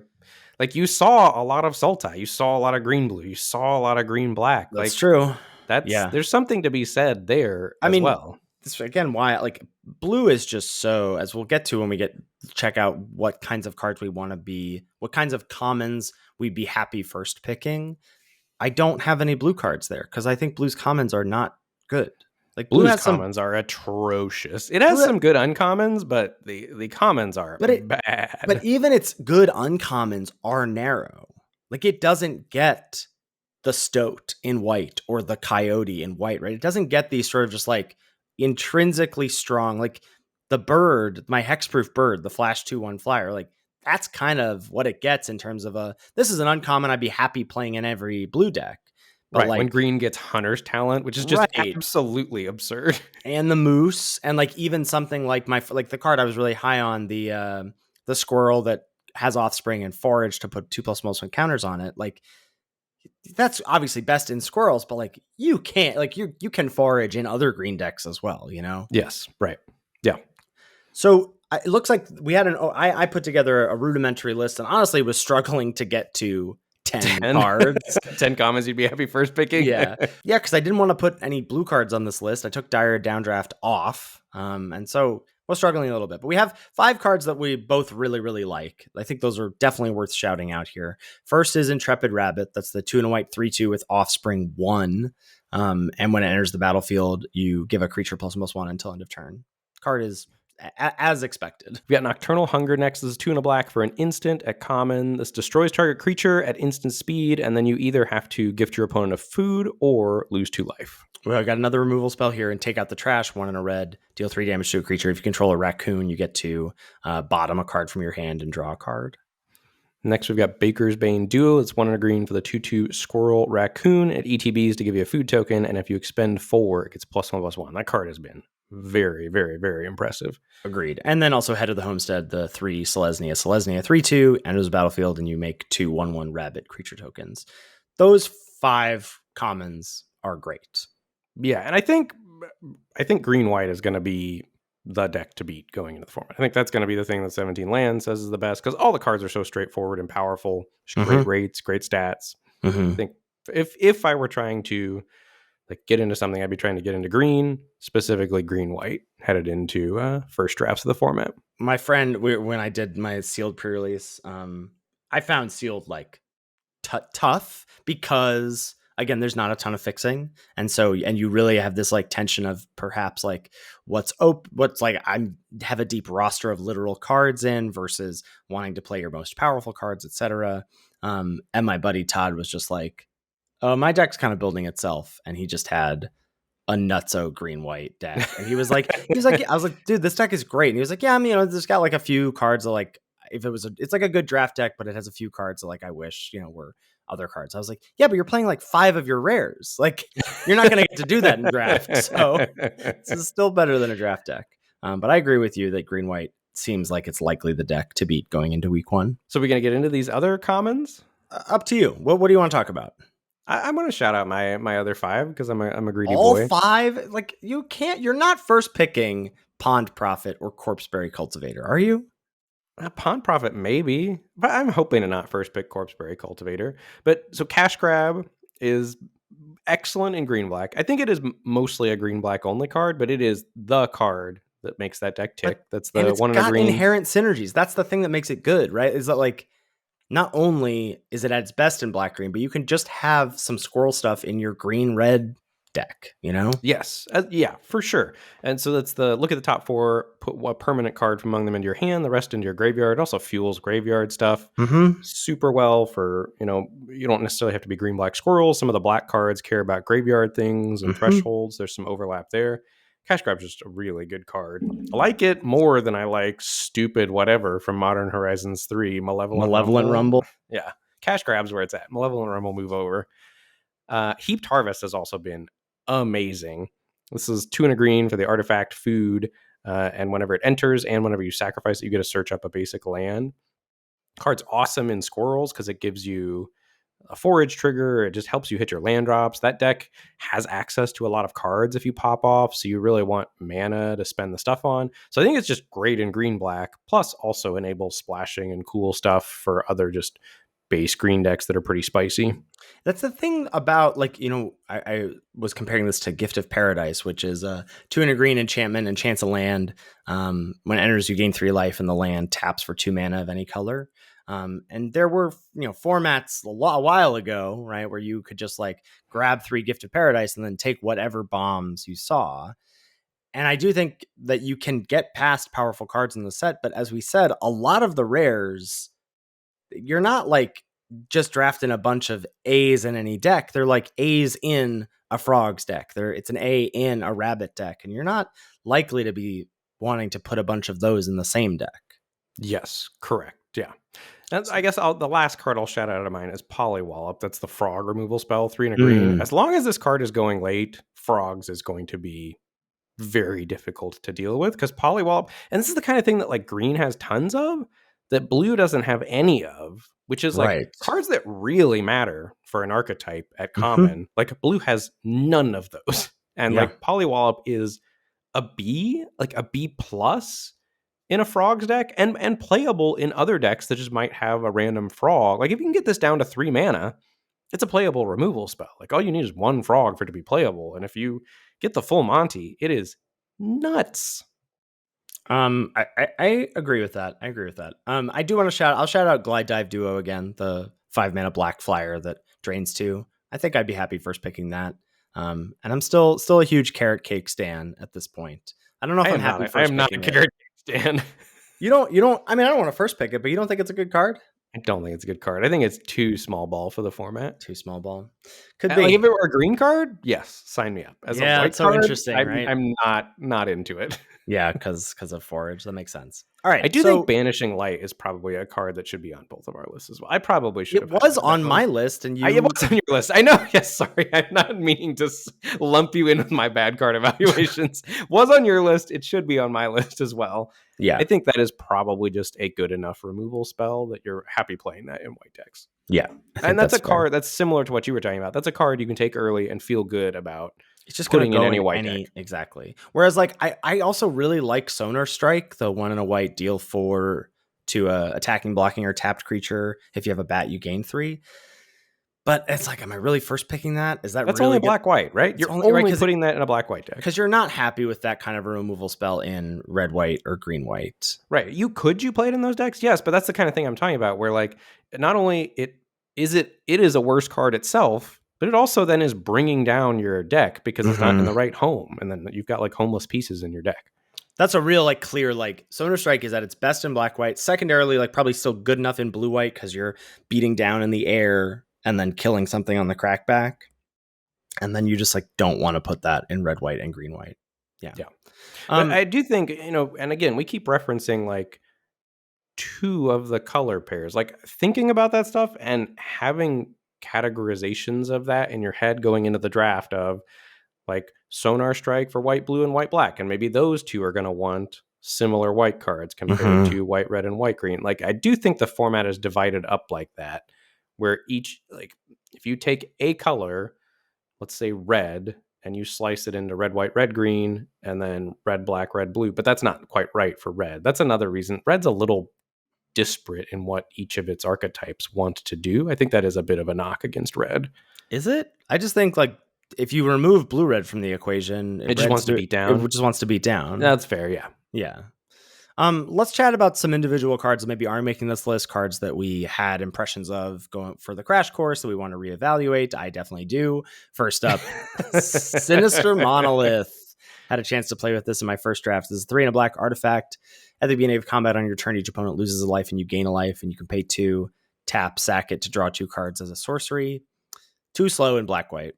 like you saw a lot of Sultai, you saw a lot of green blue, you saw a lot of green black. That's Like true. that's Yeah. there's something to be said there I as mean, well. this again why like blue is just so, as we'll get to when we get check out what kinds of cards we want to be, what kinds of commons we'd be happy first picking. I don't have any blue cards there because I think blue's commons are not good. Like blue Blue's has some commons are atrocious. It has blue, some good uncommons, but the commons are but bad. even its good uncommons are narrow. Like it doesn't get the stoat in white or the coyote in white, right? It doesn't get these sort of just like intrinsically strong, like the bird, my hexproof bird, the flash 2/1 flyer, like that's kind of what it gets in terms of this is an uncommon I'd be happy playing in every blue deck. But Right, when like, green gets Hunter's Talent, which is just right. absolutely absurd. And the moose, and like even something like like the card I was really high on, the squirrel that has offspring and forage to put 2+1 counters on it. Like that's obviously best in squirrels, but like you can't, like you can forage in other green decks as well. Yes, right. Yeah. So it looks like we had I put together a rudimentary list and honestly was struggling to get to 10 10, cards. 10 commons you'd be happy first picking. Yeah. Yeah, because I didn't want to put any blue cards on this list. I took Dire Downdraft off. And so was struggling a little bit. But we have 5 cards that we both really, really like. I think those are definitely worth shouting out here. First is Intrepid Rabbit. That's the 2 and a white 3/2 with Offspring 1. And when it enters the battlefield, you give a creature +1/+1 until end of turn. Card is as expected. We got Nocturnal Hunger next. This is 2 and a black for an instant at common. This destroys target creature at instant speed, and then you either have to gift your opponent a food or lose 2 life. Well, I got another removal spell here, and take out the trash. 1 in a red, deal 3 damage to a creature. If you control a raccoon, you get to bottom a card from your hand and draw a card. Next, we've got Baker's Bane Duo. It's 1 in a green for the 2/2 Squirrel Raccoon. It ETBs to give you a food token, and if you expend 4, it gets +1/+1. That card has been very, very, very impressive. Agreed. And then also Head of the Homestead, the 3 Selesnya. Selesnya 3/2, enters the battlefield, and you make 2 1/1 rabbit creature tokens. Those 5 commons are great. Yeah, and I think green-white is going to be the deck to beat going into the format. I think that's going to be the thing that 17 Land says is the best, because all the cards are so straightforward and powerful. Great rates, great stats. I think if I were trying to get into something, I'd be trying to get into green, specifically green-white, headed into first drafts of the format. My friend, when I did my sealed pre-release, I found sealed tough because, again, there's not a ton of fixing, and you really have this tension of perhaps what's I have a deep roster of literal cards in versus wanting to play your most powerful cards, etc. And my buddy Todd was just my deck's kind of building itself, and he just had a nutso green-white deck, and he was like, I was like, dude, this deck is great, and he was like, yeah, there's got a few cards that if it was it's a good draft deck, but it has a few cards that I wish were other cards. I was like, yeah, but you're playing 5 of your rares. You're not going to get to do that in draft. So this is still better than a draft deck. But I agree with you that green-white seems like it's likely the deck to beat going into week 1. So we're going to get into these other commons? Up to you. What do you want to talk about? I'm going to shout out my other 5 because I'm a greedy All boy. All 5? You're not first picking Pond Prophet or Corpseberry Cultivator, are you? Pond Prophet, maybe, but I'm hoping to not first pick Corpseberry Cultivator. But so Cash Grab is excellent in green-black. I think it is mostly a green-black only card, but it is the card that makes that deck tick. That's the it's one in a green. Inherent synergies. That's the thing that makes it good, right? Is that not only is it at its best in black-green, but you can just have some squirrel stuff in your green-red deck, Yes. Yeah, for sure. And so that's look at the top 4, put a permanent card from among them into your hand, the rest into your graveyard. It also fuels graveyard stuff super well for, you don't necessarily have to be green-black squirrels. Some of the black cards care about graveyard things and thresholds. There's some overlap there. Cash Grab's just a really good card. I like it more than I like stupid whatever from Modern Horizons 3, Malevolent Rumble. Yeah. Cash Grab's where it's at. Malevolent Rumble, move over. Heaped Harvest has also been amazing. This is 2 and a green for the artifact food, and whenever it enters and whenever you sacrifice it, you get to search up a basic land. Card's awesome in squirrels because it gives you a forage trigger. It just helps you hit your land drops. That deck has access to a lot of cards if you pop off, so you really want mana to spend the stuff on. So I think it's just great in green-black, plus also enables splashing and cool stuff for other just base green decks that are pretty spicy. That's the thing about I was comparing this to Gift of Paradise, which is a 2 and a green enchantment, enchants a land. When it enters, you gain 3 life, and the land taps for 2 mana of any color. And there were formats a while ago, right, where you could just grab 3 Gift of Paradise and then take whatever bombs you saw. And I do think that you can get past powerful cards in the set, but as we said, a lot of the rares, you're not just drafting a bunch of A's in any deck. They're A's in a Frogs deck. It's an A in a Rabbit deck, and you're not likely to be wanting to put a bunch of those in the same deck. Yes, correct. Yeah. And I guess the last card I'll shout out of mine is Polywallop. That's the frog removal spell, 3 and a green. As long as this card is going late, Frogs is going to be very difficult to deal with because Polywallop, and this is the kind of thing that green has tons of, that blue doesn't have any of, which is cards that really matter for an archetype at common. Blue has none of those. And Polywallop is a B plus in a Frogs deck and playable in other decks that just might have a random frog. If you can get this down to 3 mana, it's a playable removal spell. All you need is 1 frog for it to be playable. And if you get the full Monty, it is nuts. I agree with that. I do want to I'll shout out Glide Dive Duo again, the 5 mana black flyer that drains 2. I think I'd be happy first picking that. And I'm still a huge carrot cake stan at this point. I don't know if I'm happy I first am not a picking it. carrot cake stan. You don't. I mean, I don't want to first pick it, but you don't think it's a good card? I don't think it's a good card. I think it's too small ball for the format. Too small ball. Could Like be. if it were a green card, yes, sign me up. As a white It's so card, interesting, right? I'm not into it. Yeah, because of forage. That makes sense. All right. I do think Banishing Light is probably a card that should be on both of our lists as well. I probably should have. It was on my list, and it was on your list. I know. Yes, sorry. I'm not meaning to lump you in with my bad card evaluations. Was on your list. It should be on my list as well. Yeah. I think that is probably just a good enough removal spell that you're happy playing that in white decks. Yeah. And that's a card that's similar to what you were talking about. That's a card you can take early and feel good about. It's just putting in any white deck. Exactly. Whereas, like, I also really like Sonar Strike, the 1 and a white deal 4 to attacking, blocking, or tapped creature. If you have a bat, you gain 3. But it's like, am I really first picking that? Is that that's really only black-white, right? You're only putting that in a black-white deck. Because you're not happy with that kind of a removal spell in red-white or green-white. Right. You play it in those decks? Yes, but that's the kind of thing I'm talking about, where like not only it is a worse card itself, but it also then is bringing down your deck because it's not in the right home, and then you've got like homeless pieces in your deck. That's a real like clear like Sonar Strike is at its best in black-white. Secondarily, like probably still good enough in blue-white because you're beating down in the air and then killing something on the crackback. And then you just like don't want to put that in red, white, and green, white. Yeah. But I do think, and again, we keep referencing like 2 of the color pairs, like thinking about that stuff and having categorizations of that in your head going into the draft of like Sonar Strike for white, blue, and white, black. And maybe those 2 are going to want similar white cards compared to white, red, and white, green. Like I do think the format is divided up like that, where each, like if you take a color, let's say red, and you slice it into red, white, red, green, and then red, black, red, blue. But that's not quite right for red. That's another reason. Red's a little disparate in what each of its archetypes want to do. I think that is a bit of a knock against red. Is it? I just think like if you remove blue-red from the equation, it just wants to beat down. It just wants to beat down. That's fair, yeah. Yeah. Let's chat about some individual cards that maybe aren't making this list, cards that we had impressions of going for the crash course that we want to reevaluate. I definitely do. First up, Sinister Monolith. Had a chance to play with this in my first draft. This is 3 and a black artifact. At the beginning of combat on your turn, each opponent loses a life and you gain a life, and you can pay 2, tap, sack it to draw 2 cards as a sorcery. 2 slow in black-white.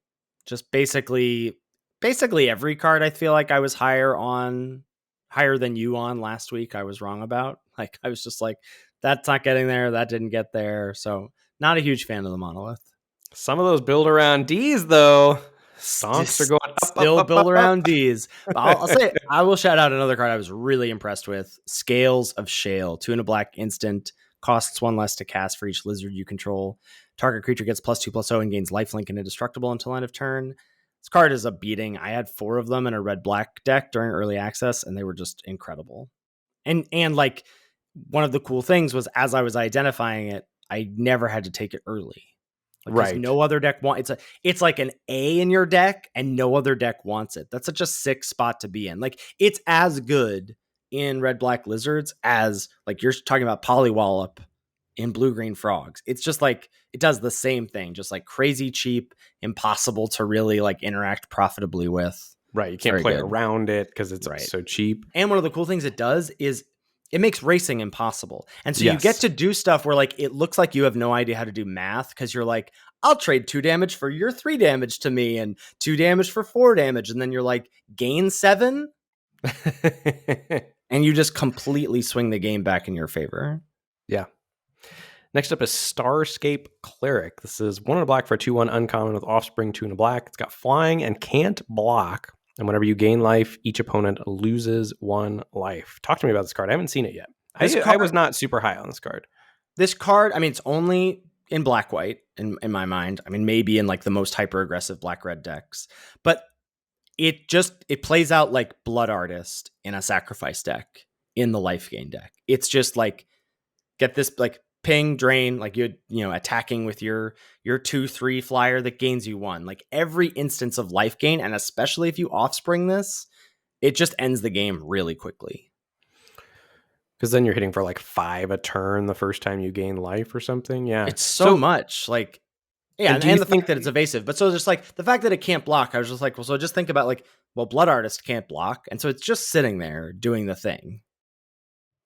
Just basically every card I feel like I was higher than you on last week I was wrong about. Like I was just like, that's not getting there, that didn't get there. So not a huge fan of the Monolith. Some of those build around D's though. Stonks are going up, still up, build up, around up. D's. But I'll say I will shout out another card I was really impressed with. Scales of Shale. 2 and a black instant. Costs 1 less to cast for each lizard you control. Target creature gets +2/+0 and gains lifelink and indestructible until end of turn. This card is a beating. I had 4 of them in a red-black deck during early access, and they were just incredible. And like one of the cool things was as I was identifying it, I never had to take it early. Like, right. No other deck it's like an A in your deck, and no other deck wants it. That's such a sick spot to be in. Like it's as good in red-black lizards as like you're talking about Polywallop in blue-green frogs. It's just like it does the same thing, just like crazy cheap, impossible to really like interact profitably with. Right, you can't play around it because it's so cheap. And one of the cool things it does is it makes racing impossible. And so you get to do stuff where like it looks like you have no idea how to do math because you're like, I'll trade 2 damage for your 3 damage to me and 2 damage for 4 damage. And then you're like, gain 7. And you just completely swing the game back in your favor. Yeah. Next up is Starscape Cleric. This is 1 and a black for 2/1 uncommon with offspring, 2 and a black. It's got flying and can't block. And whenever you gain life, each opponent loses 1 life. Talk to me about this card. I haven't seen it yet. I was not super high on this card. This card, I mean, it's only in black-white in my mind. I mean, maybe in like the most hyper-aggressive black-red decks. But it plays out like Blood Artist in a sacrifice deck in the life gain deck. It's just like, get this like ping, drain, like you know, attacking with your 2/3 flyer that gains you 1. Like every instance of life gain, and especially if you offspring this, it just ends the game really quickly. Because then you're hitting for like 5 a turn the first time you gain life or something. Yeah, it's so much like Yeah, And do you and the think fact that it's evasive. But so just like the fact that it can't block, I was just like, well, so just think about like, well, Blood Artist can't block. And so it's just sitting there doing the thing.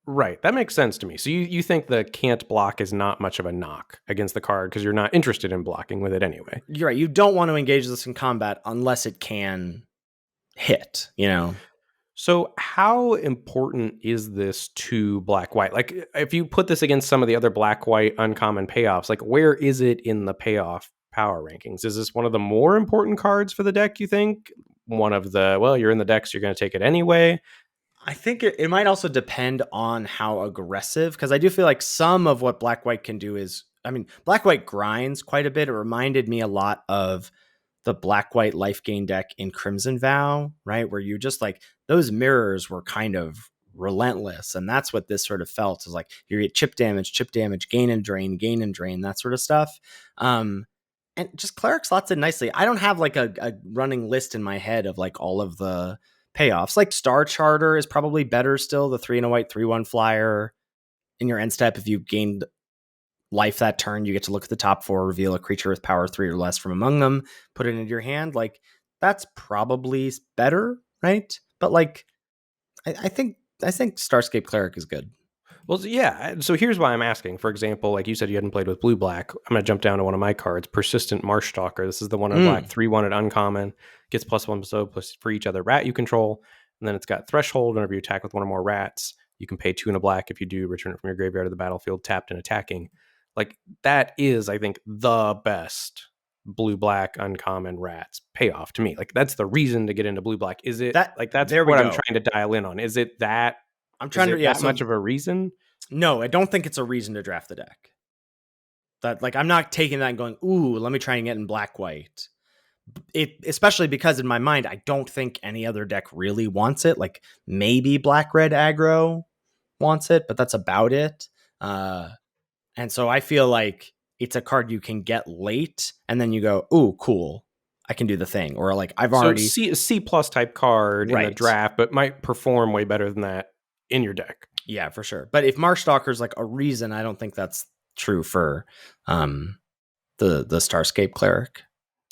right, that makes sense to me. So you think the can't block is not much of a knock against the card because you're not interested in blocking with it anyway. You're right. You don't want to engage this in combat unless it can hit, you know? So how important is this to black white? Like if you put this against some of the other black white uncommon payoffs, like where is it in the payoff power rankings? Is this one of the more important cards for the deck, you think? One of the, well, you're in the deck, so you're going to take it anyway. I think it might also depend on how aggressive, because I do feel like some of what black white can do is, I mean, black white grinds quite a bit. It reminded me a lot of the black white life gain deck in Crimson Vow, right? Where you just like those mirrors were kind of relentless. And that's what this sort of felt is like you get chip damage, gain and drain, that sort of stuff. And just cleric slots in nicely. I don't have like a running list in my head of like all of the payoffs. Like Star Charter is probably better still. The 3 and a white 3/1 flyer in your end step. If you gained life that turn, you get to look at the top 4, reveal a creature with power 3 or less from among them, put it into your hand. Like that's probably better, right? But like I think Starscape Cleric is good. Well, yeah. So here's why I'm asking. For example, like you said, you hadn't played with blue black. I'm going to jump down to one of my cards, Persistent Marshstalker. This is the one in black 3/1 at uncommon. Gets +1 so plus for each other rat you control. And then it's got Threshold. Whenever you attack with one or more rats, you can pay 2 and a black. If you do, return it from your graveyard to the battlefield, tapped and attacking. Like that is, I think, the best blue black uncommon rats payoff to me. Like that's the reason to get into blue black. Is it That like that's there we what go. I'm trying to dial in on? Is it that? I'm trying Is to it that much of a reason? No, I don't think it's a reason to draft the deck. That like I'm not taking that and going, ooh, let me try and get in black white. It especially because in my mind, I don't think any other deck really wants it. Like maybe black red aggro wants it, but that's about it. And so I feel like it's a card you can get late, and then you go, ooh, cool, I can do the thing. Or like I've already C plus type card in the Right. draft, but might perform way better than that in your deck. Yeah, for sure. But if Marshstalker's like a reason, I don't think that's true for the Starscape Cleric.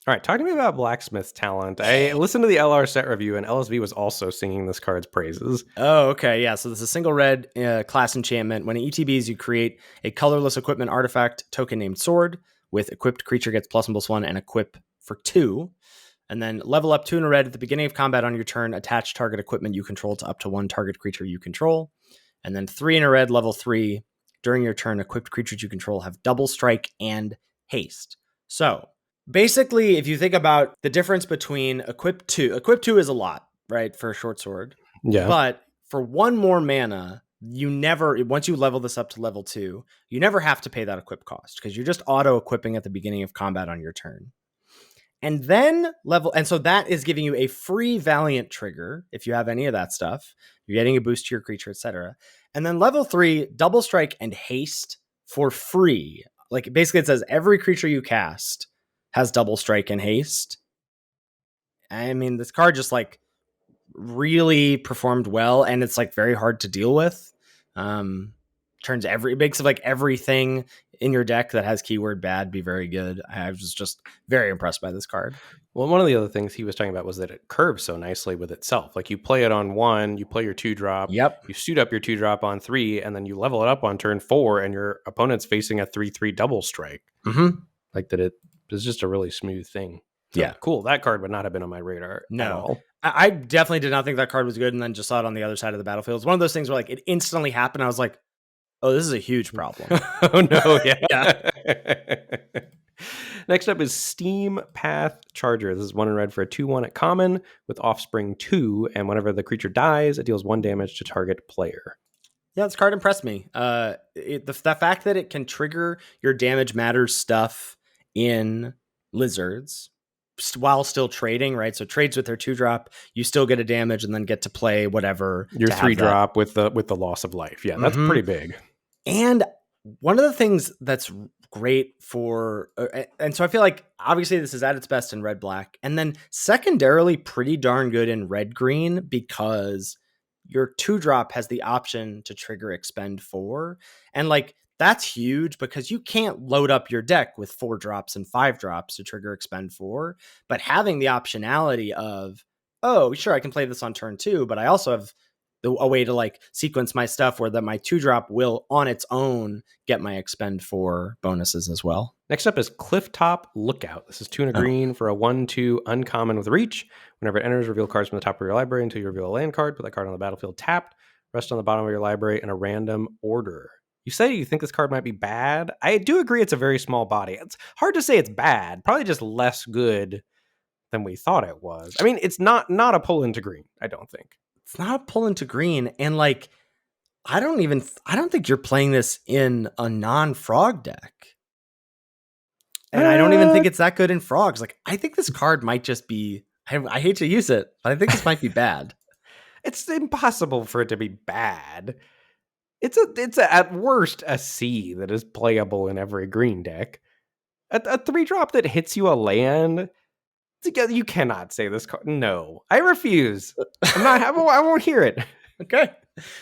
All right, talk to me about Blacksmith's talent. I listened to the LR set review, and LSV was also singing this card's praises. Oh, okay. Yeah. So this is a single red class enchantment. When it ETBs, you create a colorless equipment artifact token named Sword with equipped creature gets +1/+1 and equip for 2. And then level up 2 in a red at the beginning of combat on your turn. Attach target equipment you control to up to 1 target creature you control. And then 3 in a red, level 3. During your turn, equipped creatures you control have double strike and haste. So basically, if you think about the difference between equip 2 is a lot, right, for a short sword. Yeah. But for 1 more mana, you never, once you level this up to level 2, you never have to pay that equip cost because you're just auto equipping at the beginning of combat on your turn. And then and so that is giving you a free Valiant trigger if you have any of that stuff. You're getting a boost to your creature, etc. And then level 3, double strike and haste for free. Like basically it says every creature you cast has double strike and haste. I mean, this card just like really performed well, and it's like very hard to deal with. It makes like everything in your deck that has keyword bad be very good. I was just very impressed by this card. Well, one of the other things he was talking about was that it curves so nicely with itself. Like you play it on 1, you play your 2-drop, Yep. you suit up your 2-drop on 3, and then you level it up on turn 4, and your opponent's facing a 3/3 double strike. Mm-hmm. Like that, it is just a really smooth thing. So, yeah, cool. That card would not have been on my radar at all. I definitely did not think that card was good, and then just saw it on the other side of the battlefield. It's one of those things where like it instantly happened. I was like, oh, this is a huge problem. Oh no, yeah. Yeah. Next up is Steam Path Charger. This is 1 in red for a 2/1 at common with Offspring 2, and whenever the creature dies, it deals 1 damage to target player. Yeah, this card impressed me. The fact that it can trigger your damage matters stuff in Lizards while still trading, right? So trades with their 2-drop, you still get a damage and then get to play whatever. Your 3-drop with the loss of life. Yeah, that's pretty big. And one of the things that's great for, and so I feel like obviously this is at its best in red black, and then secondarily pretty darn good in red green because your 2-drop has the option to trigger expend 4, and like that's huge because you can't load up your deck with 4 drops and 5 drops to trigger expend 4. But having the optionality of, oh, sure, I can play this on turn 2, but I also have a way to like sequence my stuff where that my 2-drop will on its own get my expend 4 bonuses as well. Next up is Clifftop Lookout. This is 2 and a green for a 1/2 uncommon with reach. Whenever it enters, reveal cards from the top of your library until you reveal a land card. Put that card on the battlefield tapped. Rest on the bottom of your library in a random order. You say you think this card might be bad. I do agree it's a very small body. It's hard to say it's bad. Probably just less good than we thought it was. I mean, it's not a pull into green, I don't think. It's not a pull into green. And like, I don't think you're playing this in a non-frog deck. And I don't even think it's that good in frogs. Like, I think this card might just be, I hate to use it, but I think this might be bad. It's impossible for it to be bad. It's at worst a C that is playable in every green deck. A 3-drop that hits you a land. You cannot say this card. No, I refuse. I won't hear it. Okay.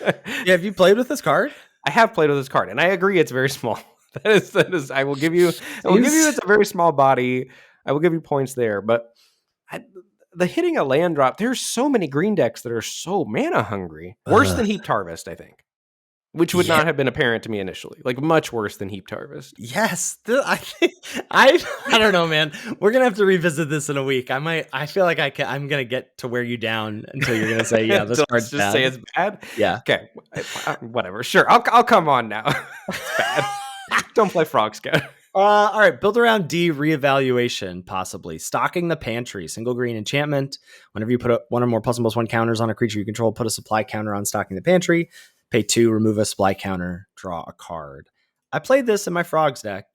Yeah, have you played with this card? I have played with this card, and I agree it's very small. That is. I will give you. It's a very small body. I will give you points there, but the hitting a land drop. There's so many green decks that are so mana hungry. Worse than Heaped Harvest, I think. Which would not have been apparent to me initially. Like, much worse than Heaped Harvest. Yes. I don't know, man. We're going to have to revisit this in a week. I feel like I'm going to get to wear you down until you're going to say, yeah, this card's just bad. Say it's bad? Yeah. Okay. Whatever. Sure. I'll come on now. It's bad. Don't play Frog Scout. All right. Build around D reevaluation, possibly. Stocking the Pantry. Single green enchantment. Whenever you put up 1 or more +1/+1 counters on a creature you control, put a supply counter on Stocking the Pantry. Pay 2, remove a supply counter, draw a card. I played this in my Frogs deck.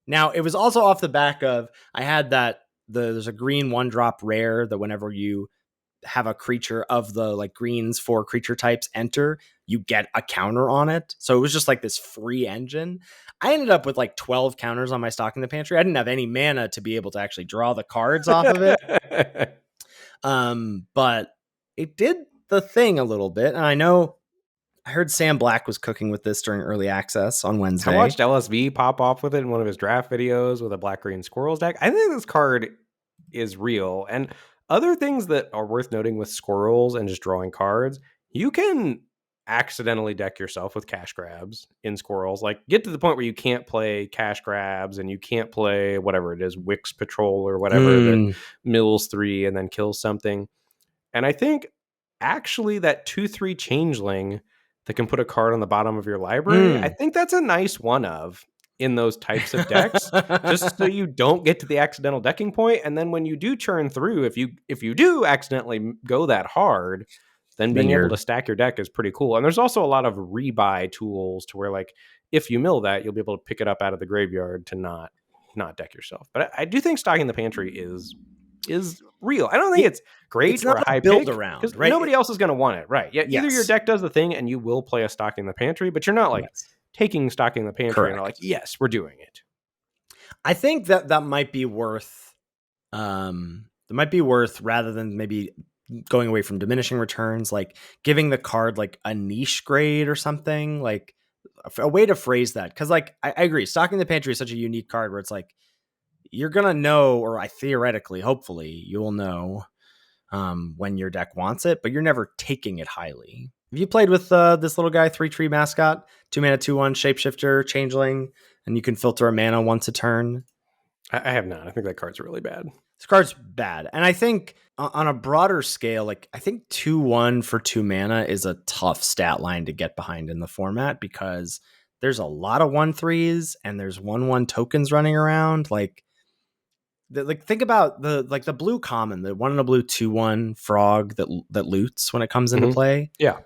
Now, it was also off the back of, I had there's a green 1-drop rare that whenever you have a creature of the like greens 4 creature types enter, you get a counter on it. So it was just like this free engine. I ended up with like 12 counters on my Stocking the Pantry. I didn't have any mana to be able to actually draw the cards off of it. But it did the thing a little bit. And I heard Sam Black was cooking with this during early access on Wednesday. I watched LSV pop off with it in one of his draft videos with a black-green squirrels deck. I think this card is real. And other things that are worth noting with squirrels and just drawing cards, you can accidentally deck yourself with cash grabs in squirrels. Like, get to the point where you can't play cash grabs and you can't play whatever it is, Wix Patrol or whatever that mills 3 and then kills something. And I think actually that 2/3 changeling that can put a card on the bottom of your library, I think that's a nice one of in those types of decks, just so you don't get to the accidental decking point. And then when you do churn through, if you do accidentally go that hard, then being able to stack your deck is pretty cool. And there's also a lot of rebuy tools to where, like, if you mill that, you'll be able to pick it up out of the graveyard to not deck yourself. But I do think Stocking the Pantry is real. I don't think it's great or a high build pick, around, because right? nobody else is going to want it, right? Yeah, either your deck does the thing and you will play a Stocking the Pantry, but you're not like taking Stocking the Pantry and like, yes, we're doing it. I think that might be worth. Rather than maybe going away from diminishing returns, like giving the card like a niche grade or something, like a way to phrase that. Because like I agree, Stocking the Pantry is such a unique card where it's like, you're going to know, or hopefully you will know when your deck wants it, but you're never taking it highly. Have you played with this little guy, 3-tree mascot, 2 mana, 2/1 shapeshifter, changeling, and you can filter a mana once a turn? I have not. I think that card's really bad. This card's bad. And I think on a broader scale, like I think 2/1 for 2 mana is a tough stat line to get behind in the format because there's a lot of 1/3s and there's 1/1 tokens running around. Like think about the blue common, the 1 and a blue 2/1 frog that loots when it comes into play. Yeah.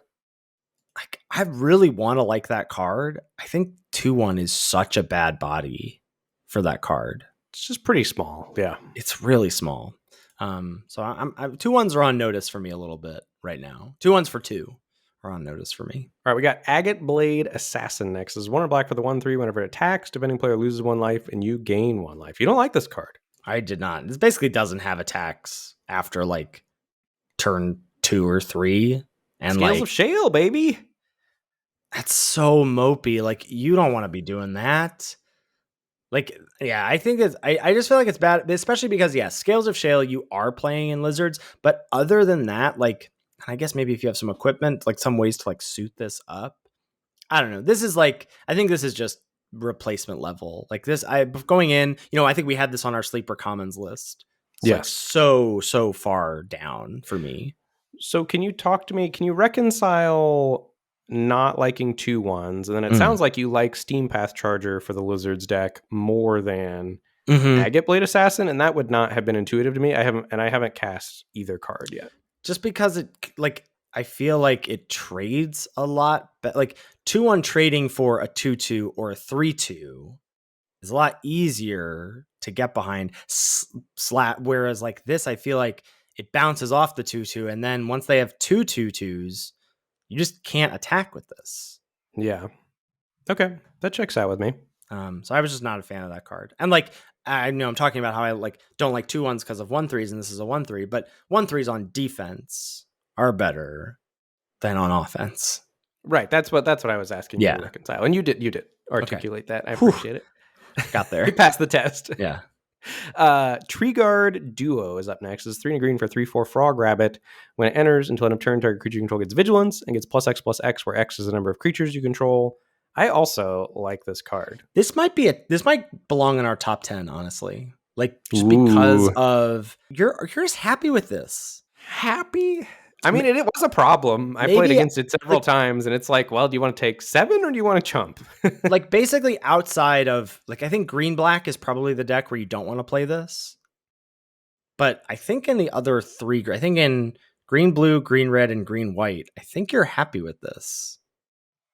Like, I really want to like that card. I think 2/1 is such a bad body for that card. It's just pretty small. Yeah. It's really small. So I'm 2/1s are on notice for me a little bit right now. 2/1s for 2 are on notice for me. All right, we got Agate Blade Assassin next. This is 1 or black for the 1/3. Whenever it attacks, defending player loses 1 life and you gain 1 life. You don't like this card. I did not. This basically doesn't have attacks after like turn 2 or 3. And Scales of Shale, baby. That's so mopey. Like, you don't want to be doing that. Like, yeah, I think I just feel like it's bad, especially because, yeah, Scales of Shale, you are playing in lizards. But other than that, like, I guess maybe if you have some equipment, like some ways to like suit this up. I don't know. This is like, I think this is just replacement level. Like this, I going in, I think we had this on our sleeper commons list. It's like Yes. so far down for me. So can you talk to me? Can you reconcile not liking 2/1s? And then it sounds like you like Steam Path Charger for the Lizards deck more than Agate Blade Assassin, and that would not have been intuitive to me. I haven't cast either card yet. Just because it, like, I feel like it trades a lot, but like 2/1 trading for a 2/2 or a 3/2 is a lot easier to get behind. Whereas like this, I feel like it bounces off the 2/2, and then once they have 2/2/2s, you just can't attack with this. Yeah. Okay, that checks out with me. So I was just not a fan of that card. And like, I know I'm talking about how I like don't like 2/1s because of 1/3s, and this is a 1/3, but 1/3s on defense are better than on offense. Right. That's what I was asking you to reconcile. And you did articulate that. I appreciate it. Got there. You passed the test. Yeah. Tree Guard Duo is up next. It's 3 and a green for 3/4 Frog Rabbit. When it enters until end of turn, target creature you control gets Vigilance and gets +X/+X, where X is the number of creatures you control. I also like this card. This might belong in our top 10, honestly. Like, just because of you're just happy with this. Happy? I mean, it was a problem. I played against it several times, and it's like, well, do you want to take 7 or do you want to chump? Like, basically outside of, like, I think green-black is probably the deck where you don't want to play this. But I think in the other 3, I think in green-blue, green-red, and green-white, I think you're happy with this.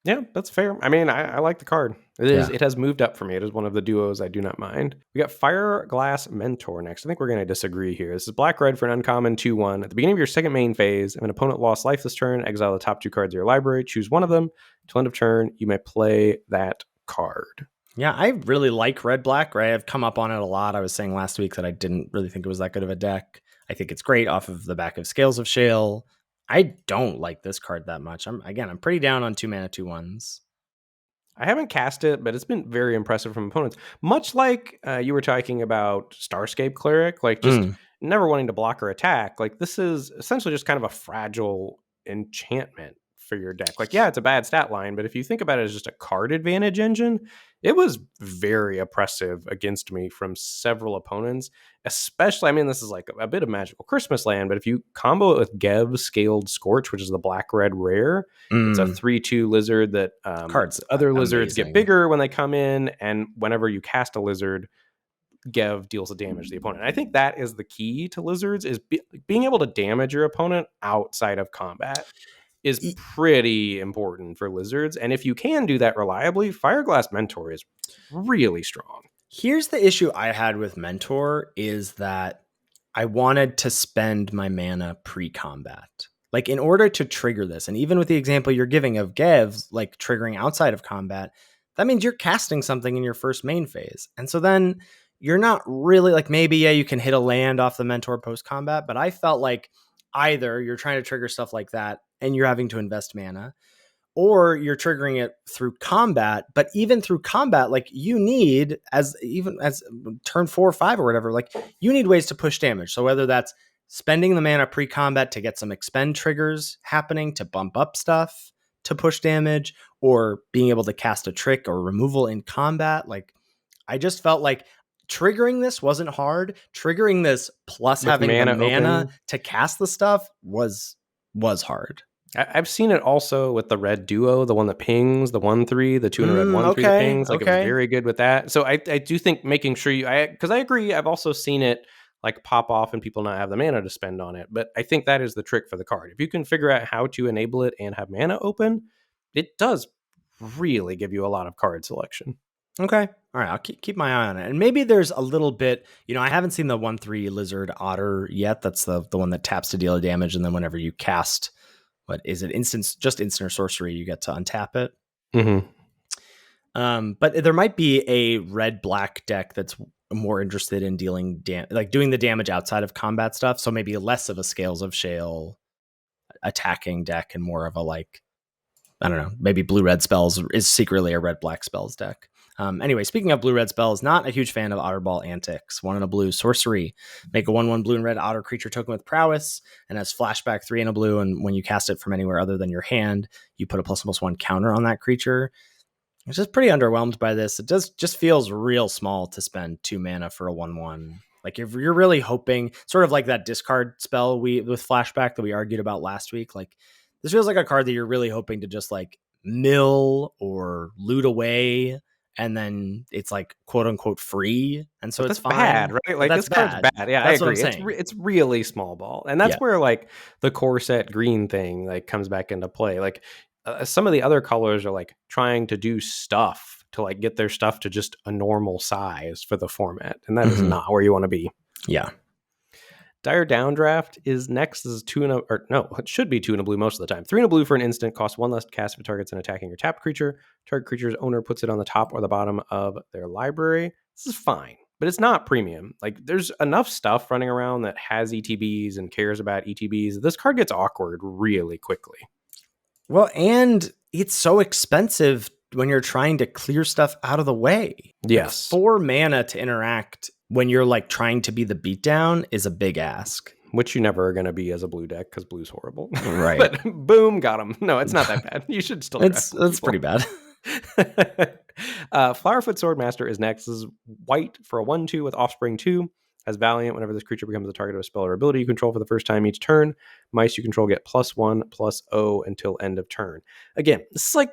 Yeah, that's fair. I mean, I like the card. It has moved up for me. It is one of the duos I do not mind. We got Fireglass Mentor next. I think we're going to disagree here. This is black-red for an uncommon 2/1. At the beginning of your second main phase, if an opponent lost life this turn, exile the top 2 cards of your library, choose one of them. Till end of turn, you may play that card. Yeah, I really like red-black, right? I've come up on it a lot. I was saying last week that I didn't really think it was that good of a deck. I think it's great off of the back of Scales of Shale. I don't like this card that much. I'm pretty down on 2-mana 2/1s. I haven't cast it, but it's been very impressive from opponents. Much like you were talking about Starscape Cleric, like just never wanting to block or attack. Like this is essentially just kind of a fragile enchantment for your deck. Like, yeah, it's a bad stat line, but if you think about it as just a card advantage engine, it was very oppressive against me from several opponents. Especially, I mean, this is like a bit of Magical Christmas Land, but if you combo it with Gev Scaled Scorch, which is the black-red rare, it's a 3/2 lizard that cards other lizards get bigger when they come in, and whenever you cast a lizard, Gev deals the damage to the opponent. And I think that is the key to lizards, is being able to damage your opponent outside of combat is pretty important for lizards. And if you can do that reliably, Fireglass Mentor is really strong. Here's the issue I had with Mentor is that I wanted to spend my mana pre-combat. Like, in order to trigger this, and even with the example you're giving of Gev, like triggering outside of combat, that means you're casting something in your first main phase. And so then you're not really, like, maybe, yeah, you can hit a land off the Mentor post-combat, but I felt like either you're trying to trigger stuff like that and you're having to invest mana, or you're triggering it through combat. But even through combat, like, you need, even as turn 4 or 5 or whatever, like, you need ways to push damage. So whether that's spending the mana pre-combat to get some expend triggers happening to bump up stuff to push damage, or being able to cast a trick or removal in combat, like, I just felt like triggering this wasn't hard. Triggering this plus with having the mana to cast the stuff was hard. I've seen it also with the red duo, the one that pings, the 1/3, the 2 and a red 1/3 that pings. Like, it was very good with that. So I do think making sure because I agree, I've also seen it like pop off and people not have the mana to spend on it. But I think that is the trick for the card. If you can figure out how to enable it and have mana open, it does really give you a lot of card selection. Okay. All right. I'll keep my eye on it. And maybe there's a little bit, I haven't seen the 1/3 lizard otter yet. That's the one that taps to deal damage. And then whenever you cast, what is it? Instant or sorcery, you get to untap it. Mm-hmm. But there might be a red-black deck that's more interested in dealing doing the damage outside of combat stuff. So maybe less of a Scales of Shale attacking deck and more of a, like, I don't know, maybe blue-red spells is secretly a red-black spells deck. Anyway, speaking of blue-red spells, not a huge fan of Otter Ball Antics. 1 and a blue sorcery. Make a 1/1 blue and red otter creature token with prowess and has flashback 3 and a blue. And when you cast it from anywhere other than your hand, you put a +1/+1 counter on that creature. I'm just pretty underwhelmed by this. It just feels real small to spend 2 mana for a 1/1. Like if you're really hoping, sort of like that discard spell with flashback that we argued about last week, like this feels like a card that you're really hoping to just like mill or loot away, and then it's like quote unquote free, and so But it's that's fine. bad, right? But Like that's this card's bad. Yeah, I That's what I'm agree. saying. It's really small ball, and that's where like the core set green thing like comes back into play. Like some of the other colors are like trying to do stuff to like get their stuff to just a normal size for the format, and that is not where you want to be. Yeah. Dire Downdraft is next. This is 2 and a, or no, it should be 2 and a blue most of the time. 3 and a blue for an instant, costs 1 less to cast if it targets an attacking or tapped creature. Target creature's owner puts it on the top or the bottom of their library. This is fine, but it's not premium. Like there's enough stuff running around that has ETBs and cares about ETBs. This card gets awkward really quickly. Well, and it's so expensive when you're trying to clear stuff out of the way. Yes. Like 4 mana to interact when you're like trying to be the beatdown is a big ask. Which you never are going to be as a blue deck because blue's horrible. Right. But boom, got him. No, it's not that bad. You should still That's pretty bad. Flowerfoot Swordmaster is next. This is white for a 1/2 with Offspring 2. Has Valiant. Whenever this creature becomes the target of a spell or ability you control for the first time each turn, mice you control get +1/+0 until end of turn. Again, this is like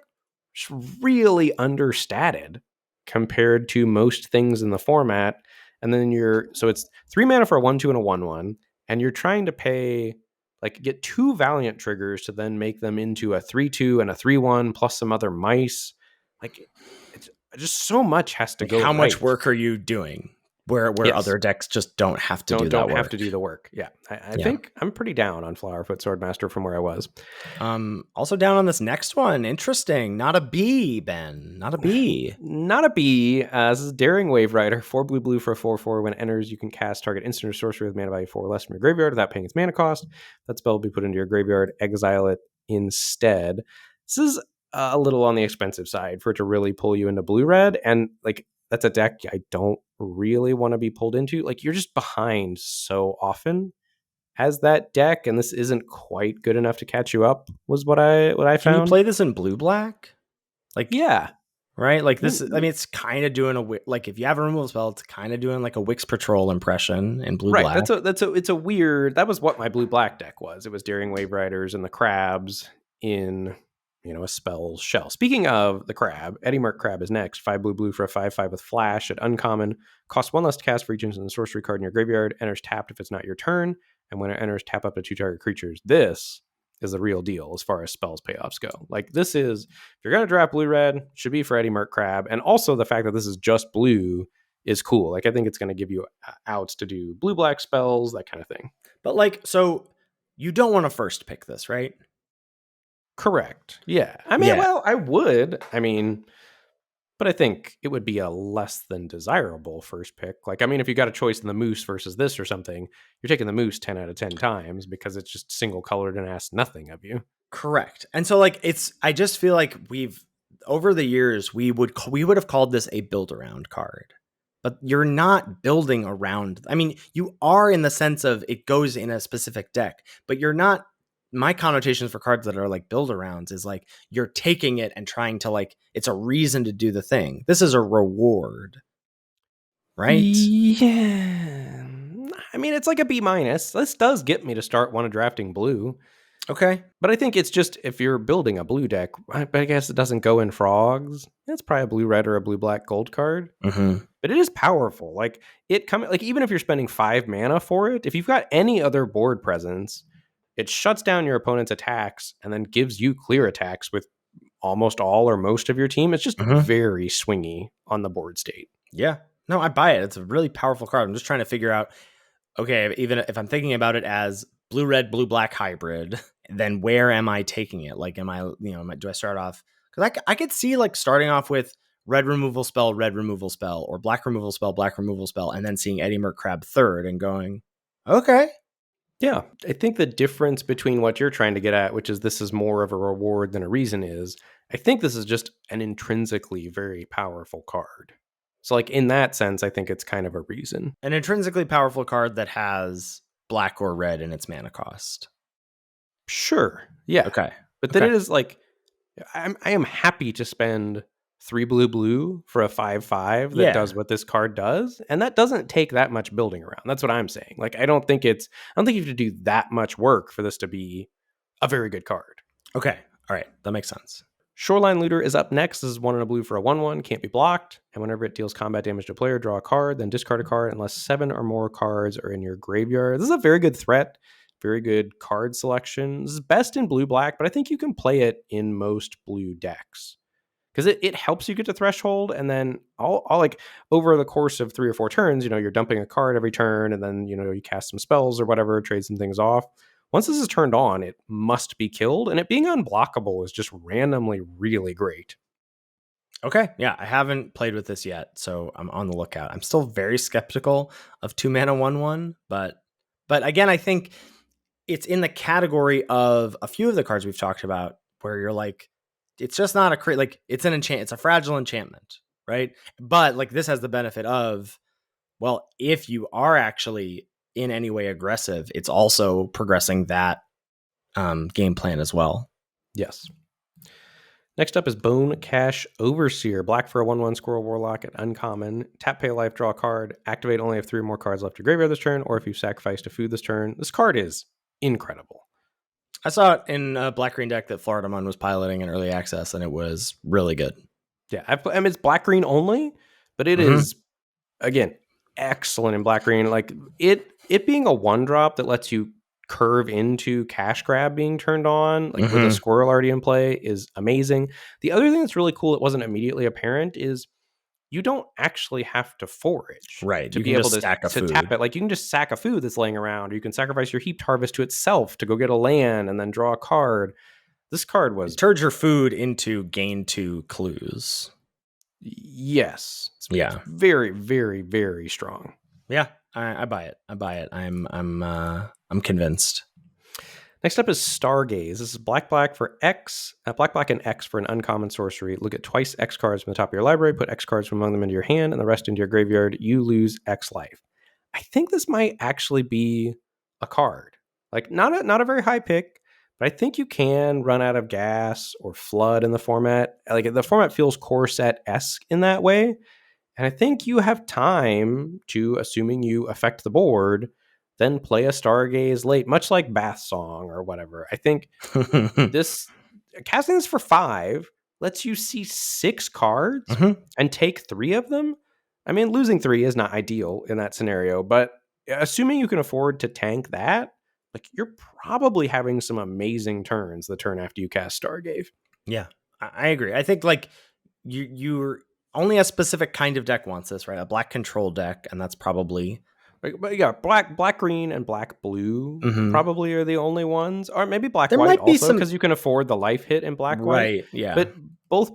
really understated compared to most things in the format. And then so it's 3 mana for a 1/2 and a 1/1, and you're trying to pay like get 2 Valiant triggers to then make them into a 3/2 and a 3/1 plus some other mice. Like it's just so much has to go. How much work are you doing? Where Yes. other decks just don't have to do that work. Don't have to do the work. Yeah. I think I'm pretty down on Flowerfoot Swordmaster from where I was. Also down on this next one. Interesting. Not a B, Ben. Not a B. Not a B. This is Daring Wave Rider. 4 blue for a 4/4. When it enters, you can cast target instant or sorcery with mana value 4 or less from your graveyard without paying its mana cost. That spell will be put into your graveyard. Exile it instead. This is a little on the expensive side for it to really pull you into blue-red. And like that's a deck I don't really want to be pulled into. Like you're just behind so often as that deck, and this isn't quite good enough to catch you up. Was what I found. Can you play this in blue-black? Like yeah, right. Like this. I mean, it's kind of doing like if you have a removal spell, it's kind of doing like a Wix Patrol impression in blue-black. Right. It's a weird. That was what my blue-black deck was. It was Daring Wave Riders and the crabs in a spell shell. Speaking of the crab, Eddie Merc Crab is next. 5 blue for a 5/5 with flash at uncommon. Costs 1 less to cast for each instant sorcery card in your graveyard. Enters tapped if it's not your turn. And when it enters, tap up to 2 target creatures. This is the real deal as far as spells payoffs go. Like this is, if you're going to draft blue-red, should be for Eddie Merc Crab. And also the fact that this is just blue is cool. Like I think it's going to give you outs to do blue-black spells, that kind of thing. But like, so you don't want to first pick this, right? Correct. Yeah. I mean, well, I would. I mean, but I think it would be a less than desirable first pick. Like, I mean, if you got a choice in the moose versus this or something, you're taking the moose 10 out of 10 times because it's just single colored and asks nothing of you. Correct. And so like I just feel like over the years, we would have called this a build around card. But you're not building around. I mean, you are in the sense of it goes in a specific deck, but you're not. My connotations for cards that are like build arounds is like you're taking it and trying to like it's a reason to do the thing. This is a reward, right? Yeah. I mean, it's like a B-. This does get me to start one of drafting blue. Okay. But I think it's just if you're building a blue deck, but I guess it doesn't go in frogs. It's probably a blue-red or a blue-black gold card. Mm-hmm. But it is powerful. Like even if you're spending 5 mana for it, if you've got any other board presence, it shuts down your opponent's attacks and then gives you clear attacks with almost all or most of your team. It's just very swingy on the board state. Yeah. No, I buy it. It's a really powerful card. I'm just trying to figure out, okay, even if I'm thinking about it as blue-red, blue-black hybrid, then where am I taking it? Like, do I start off? Because I could see like starting off with red removal spell, or black removal spell, and then seeing Eddie Merc Crab third and going, okay. Yeah, I think the difference between what you're trying to get at, which is this is more of a reward than a reason, is I think this is just an intrinsically very powerful card. So, like, in that sense, I think it's kind of a reason. An intrinsically powerful card that has black or red in its mana cost. Sure. Yeah. Okay. But then Okay. it is like, I am happy to spend 3 blue for a 5/5 that Yeah. does what this card does, and that doesn't take that much building around. That's what I'm saying. Like, I don't think you have to do that much work for this to be a very good card. Okay. All right. That makes sense. Shoreline Looter is up next. This is 1 and a blue for a 1/1, can't be blocked. And whenever it deals combat damage to a player, draw a card, then discard a card unless 7 or more cards are in your graveyard. This is a very good threat, very good card selection. This is best in blue-black, but I think you can play it in most blue decks. Because it helps you get to threshold, and then all like over the course of 3 or 4 turns, you're dumping a card every turn, and then you cast some spells or whatever, trade some things off. Once this is turned on, it must be killed, and it being unblockable is just randomly really great. Okay, yeah, I haven't played with this yet, so I'm on the lookout. I'm still very skeptical of 2 mana 1/1, but again, I think it's in the category of a few of the cards we've talked about where you're like, it's just not it's an enchant, it's a fragile enchantment, right? But like this has the benefit of, well, if you are actually in any way aggressive, it's also progressing that game plan as well. Yes. Next up is Bone Cache Overseer. Black for a 1/1 Squirrel Warlock at uncommon. Tap, pay a life, draw a card. Activate only if 3 or more cards left your graveyard this turn, or if you sacrificed a food this turn. This card is incredible. I saw it in a black-green deck that Florida Mun was piloting in early access, and it was really good. Yeah, I mean, it's black-green only, but it is, again, excellent in black-green. Like, it being a 1-drop that lets you curve into cash grab being turned on, like with a squirrel already in play, is amazing. The other thing that's really cool, it wasn't immediately apparent, is you don't actually have to forage, right? To you be can able just stack a to food. tap it. Like, you can just sack a food that's laying around, or you can sacrifice your heaped harvest to itself to go get a land and then draw a card. This card was... It turns your food into gain 2 clues. Yes. It's yeah. Very, very, very strong. Yeah, I buy it. I'm convinced. Next up is Stargaze. This is black for X, black and X for an uncommon sorcery. Look at twice X cards from the top of your library, put X cards from among them into your hand, and the rest into your graveyard. You lose X life. I think this might actually be a card. Like, not a very high pick, but I think you can run out of gas or flood in the format. Like, the format feels core set-esque in that way. And I think you have time to, assuming you affect the board, then play a Stargaze late, much like Bath Song or whatever. I think casting this for 5 lets you see 6 cards and take 3 of them. I mean, losing 3 is not ideal in that scenario, but assuming you can afford to tank that, like, you're probably having some amazing turns the turn after you cast Stargaze. Yeah, I agree. I think like you're only a specific kind of deck wants this, right? A black control deck, and that's probably... But yeah, black green and black blue probably are the only ones, or maybe black white also, because you can afford the life hit in black white. Right, yeah. But both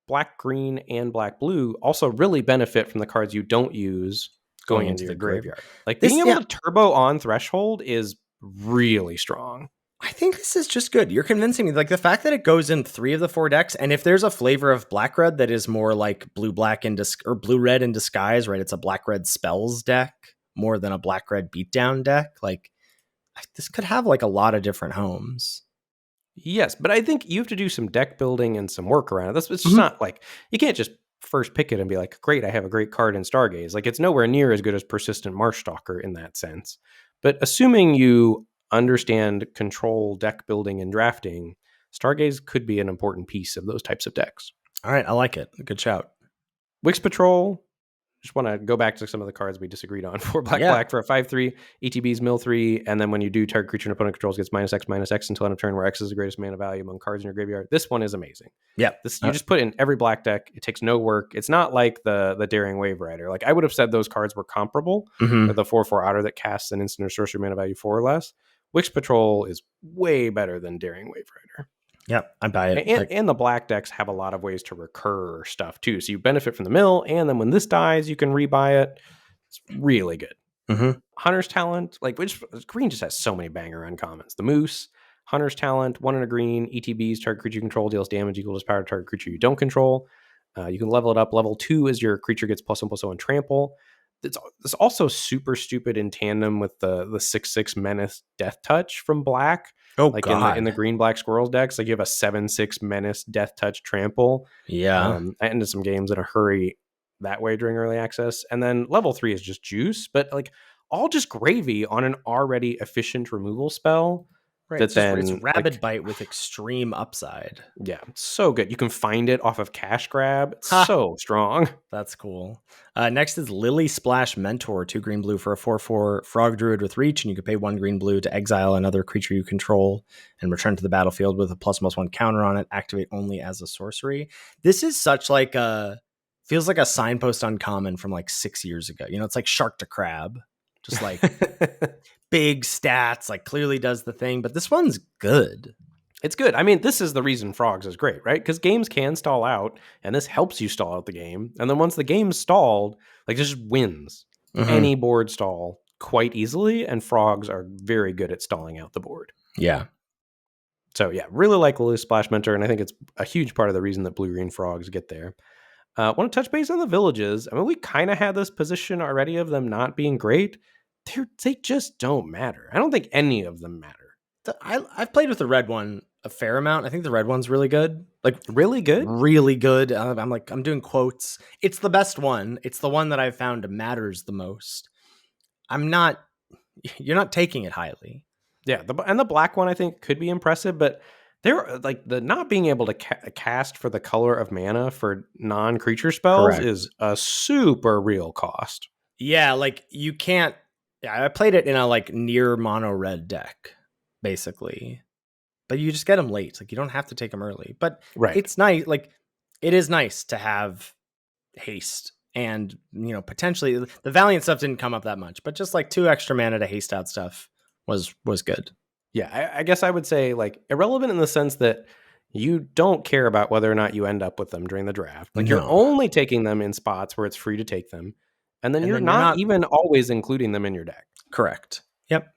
black green and black blue also really benefit from the cards you don't use going into your graveyard. Like, being able to turbo on threshold is really strong. I think this is just good. You're convincing me. Like, the fact that it goes in 3 of the 4 decks, and if there's a flavor of black red that is more like blue black or blue red in disguise, right? It's a black red spells deck more than a black red beatdown deck. Like, this could have like a lot of different homes. Yes, but I think you have to do some deck building and some work around it. It's just not like, you can't just first pick it and be like, great, I have a great card in Stargaze. Like, it's nowhere near as good as Persistent Marshstalker in that sense. But assuming you understand control, deck building, and drafting, Stargaze could be an important piece of those types of decks. All right, I like it. Good shout. Wix Patrol. Just want to go back to some of the cards we disagreed on. For black for a 5/3, ETB's mill 3, and then when you do, target creature and opponent controls gets -X until end of turn, where X is the greatest mana value among cards in your graveyard. This one is amazing. Yeah, you just put in every black deck. It takes no work. It's not like the Daring Wave Rider. Like, I would have said those cards were comparable. The 4/4 outer that casts an instant or sorcery mana value 4 or less. Wix Patrol is way better than Daring Wave Rider. Yeah, I buy it. And the black decks have a lot of ways to recur stuff too. So you benefit from the mill, and then when this dies, you can rebuy it. It's really good. Mm-hmm. Hunter's Talent, like which green just has so many banger uncommons. The Moose, Hunter's Talent, 1 and a green, ETBs, target creature you control deals damage equal to its power to target creature you don't control. You can level it up. Level 2 is your creature gets +1/+1 trample. It's also super stupid in tandem with the 6/6 Menace Death Touch from Black. Oh Like in the God. green black squirrels decks, like you have a 7/6 Menace Death Touch trample. Yeah. I ended some games in a hurry that way during early access. And then level 3 is just juice, but like all just gravy on an already efficient removal spell. Right. That It's then Rabid like, Bite with extreme upside. yeah, so good. You can find it off of Cash Grab. It's Ha! so strong. That's cool. Next is Lily Splash Mentor, 2 green blue for a 4/4 frog druid with reach, and you can pay 1 green blue to exile another creature you control and return to the battlefield with a +1/+1 counter on it. Activate only as a sorcery. This is such like a feels like a signpost uncommon from like 6 years ago. You know, it's like Shark to Crab, just like big stats, like clearly does the thing. But this one's good. It's good. I mean, this is the reason Frogs is great, right? Because games can stall out, and this helps you stall out the game. And then once the game's stalled, like this just wins any board stall quite easily, and Frogs are very good at stalling out the board. Yeah. So yeah, really like Lily Splash Mentor, and I think it's a huge part of the reason that blue-green Frogs get there. Want to touch base on the villages. I mean, we kind of had this position already of them not being great. They just don't matter. I don't think any of them matter. I've played with the red one a fair amount. I think the red one's really good. Like Really good? really good. I'm doing quotes. It's the best one. It's the one that I've found matters the most. You're not taking it highly. Yeah, and the black one I think could be impressive, but they're like the not being able to cast for the color of mana for non-creature spells Correct. is a super real cost. Yeah, like you can't. Yeah, I played it in a like near mono red deck, basically. But you just get them late. Like you don't have to take them early. But Right. it's nice. Like it is nice to have haste and potentially the Valiant stuff didn't come up that much, but just like 2 extra mana to haste out stuff was good. Yeah, I guess I would say like irrelevant in the sense that you don't care about whether or not you end up with them during the draft. Like you're only taking them in spots where it's free to take them. And then you're not even always including them in your deck. Correct. Yep.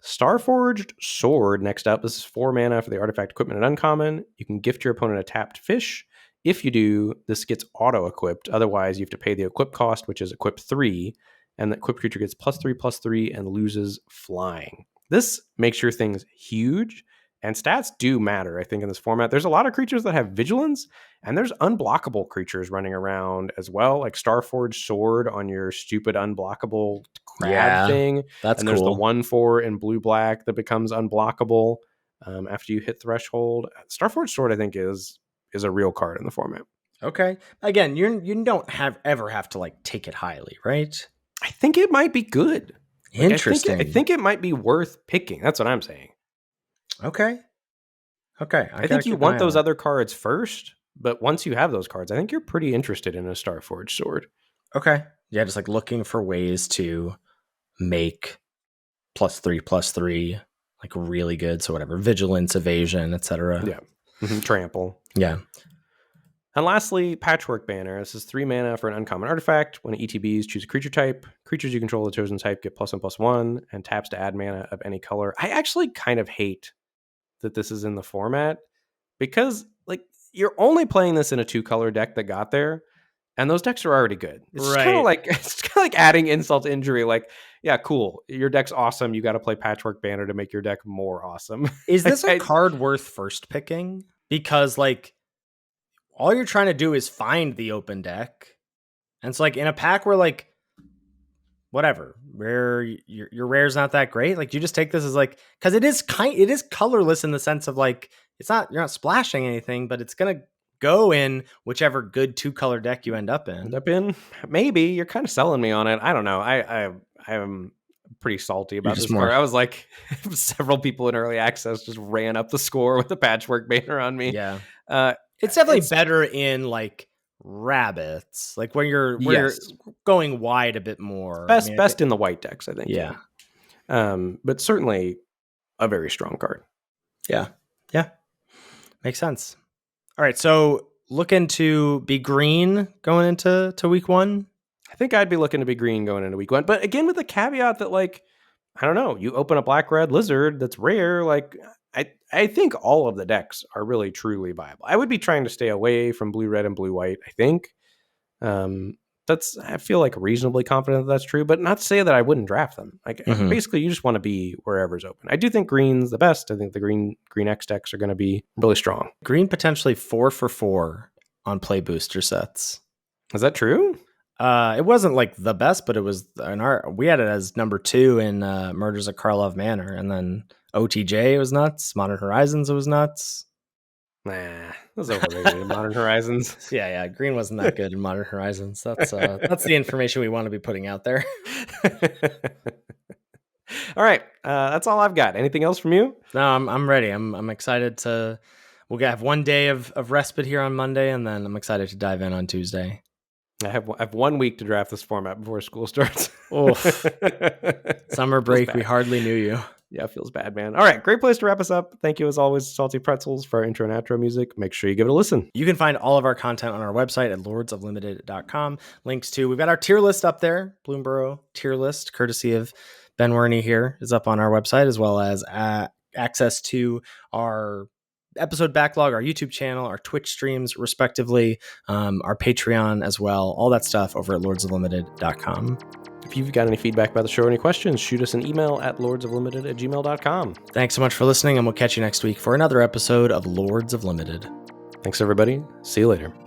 Starforged Sword next up. This is 4 mana for the artifact equipment and uncommon. You can gift your opponent a tapped fish. If you do, this gets auto-equipped. Otherwise, you have to pay the equip cost, which is equip 3, and the equipped creature gets +3/+3 and loses flying. This makes your things huge, and stats do matter, I think, in this format. There's a lot of creatures that have vigilance, and there's unblockable creatures running around as well, like Starforged Sword on your stupid unblockable crab thing. That's and cool. There's the 1/4 in blue-black that becomes unblockable after you hit threshold. Starforged Sword, I think, is a real card in the format. Okay. Again, you don't ever have to like take it highly, right? I think it might be good. Interesting. I think it might be worth picking. That's what I'm saying. Okay. I think you want those other cards first, but once you have those cards, I think you're pretty interested in a Starforged Sword. Okay. Yeah, just like looking for ways to make +3/+3 like really good. So whatever, vigilance, evasion, etc. Yeah. Trample. Yeah. And lastly, Patchwork Banner. This is 3 mana for an uncommon artifact. When it ETBs, choose a creature type. Creatures you control the chosen type get +1/+1 and taps to add mana of any color. I actually kind of hate that this is in the format because like you're only playing this in a 2-color deck that got there, and those decks are already good. It's kind of like adding insult to injury. Like, yeah, cool. Your deck's awesome. You got to play Patchwork Banner to make your deck more awesome. Is this a card worth first picking? Because like all you're trying to do is find the open deck. And it's like in a pack where like whatever, rare your rare's not that great. Like you just take this as like because it is colorless in the sense of like you're not splashing anything, but it's gonna go in whichever good 2-color deck you end up in. Maybe you're kind of selling me on it. I don't know. I am pretty salty about this card. I was like, several people in early access just ran up the score with the Patchwork Banner on me. Yeah. It's definitely better in like rabbits, like when you're going wide a bit more. Best in the white decks, I think. Yeah. But certainly a very strong card. Yeah. Makes sense. All right, so looking to be green going into week 1. I think I'd be looking to be green going into week 1. But again, with the caveat that, like, I don't know, you open a black-red lizard that's rare, like, I think all of the decks are really, truly viable. I would be trying to stay away from blue-red and blue-white, I think. I feel like reasonably confident that's true, but not to say that I wouldn't draft them. Like, basically, you just want to be wherever's open. I do think green's the best. I think the green X decks are going to be really strong. Green potentially 4 for 4 on play booster sets. Is that true? It wasn't like the best, but it was we had it as number 2 in Murders at Karlov Manor, and then OTJ was nuts. Modern Horizons, it was nuts. Nah, it was overrated in Modern Horizons. Yeah. Green wasn't that good in Modern Horizons. That's the information we want to be putting out there. All right, that's all I've got. Anything else from you? No, I'm ready. I'm excited to. We'll have one day of respite here on Monday, and then I'm excited to dive in on Tuesday. I have 1 week to draft this format before school starts. Oof. Summer break, we hardly knew you. Yeah, it feels bad, man. All right, great place to wrap us up. Thank you, as always, Salty Pretzels, for our intro and outro music. Make sure you give it a listen. You can find all of our content on our website at lordsoflimited.com. Links to, we've got our tier list up there, Bloomburrow tier list, courtesy of Ben Werney here, is up on our website, as well as access to our episode backlog, our YouTube channel, our Twitch streams, respectively, our Patreon as well. All that stuff over at lordsoflimited.com. If you've got any feedback about the show or any questions, shoot us an email at lordsoflimited@gmail.com. Thanks so much for listening, and we'll catch you next week for another episode of Lords of Limited. Thanks, everybody. See you later.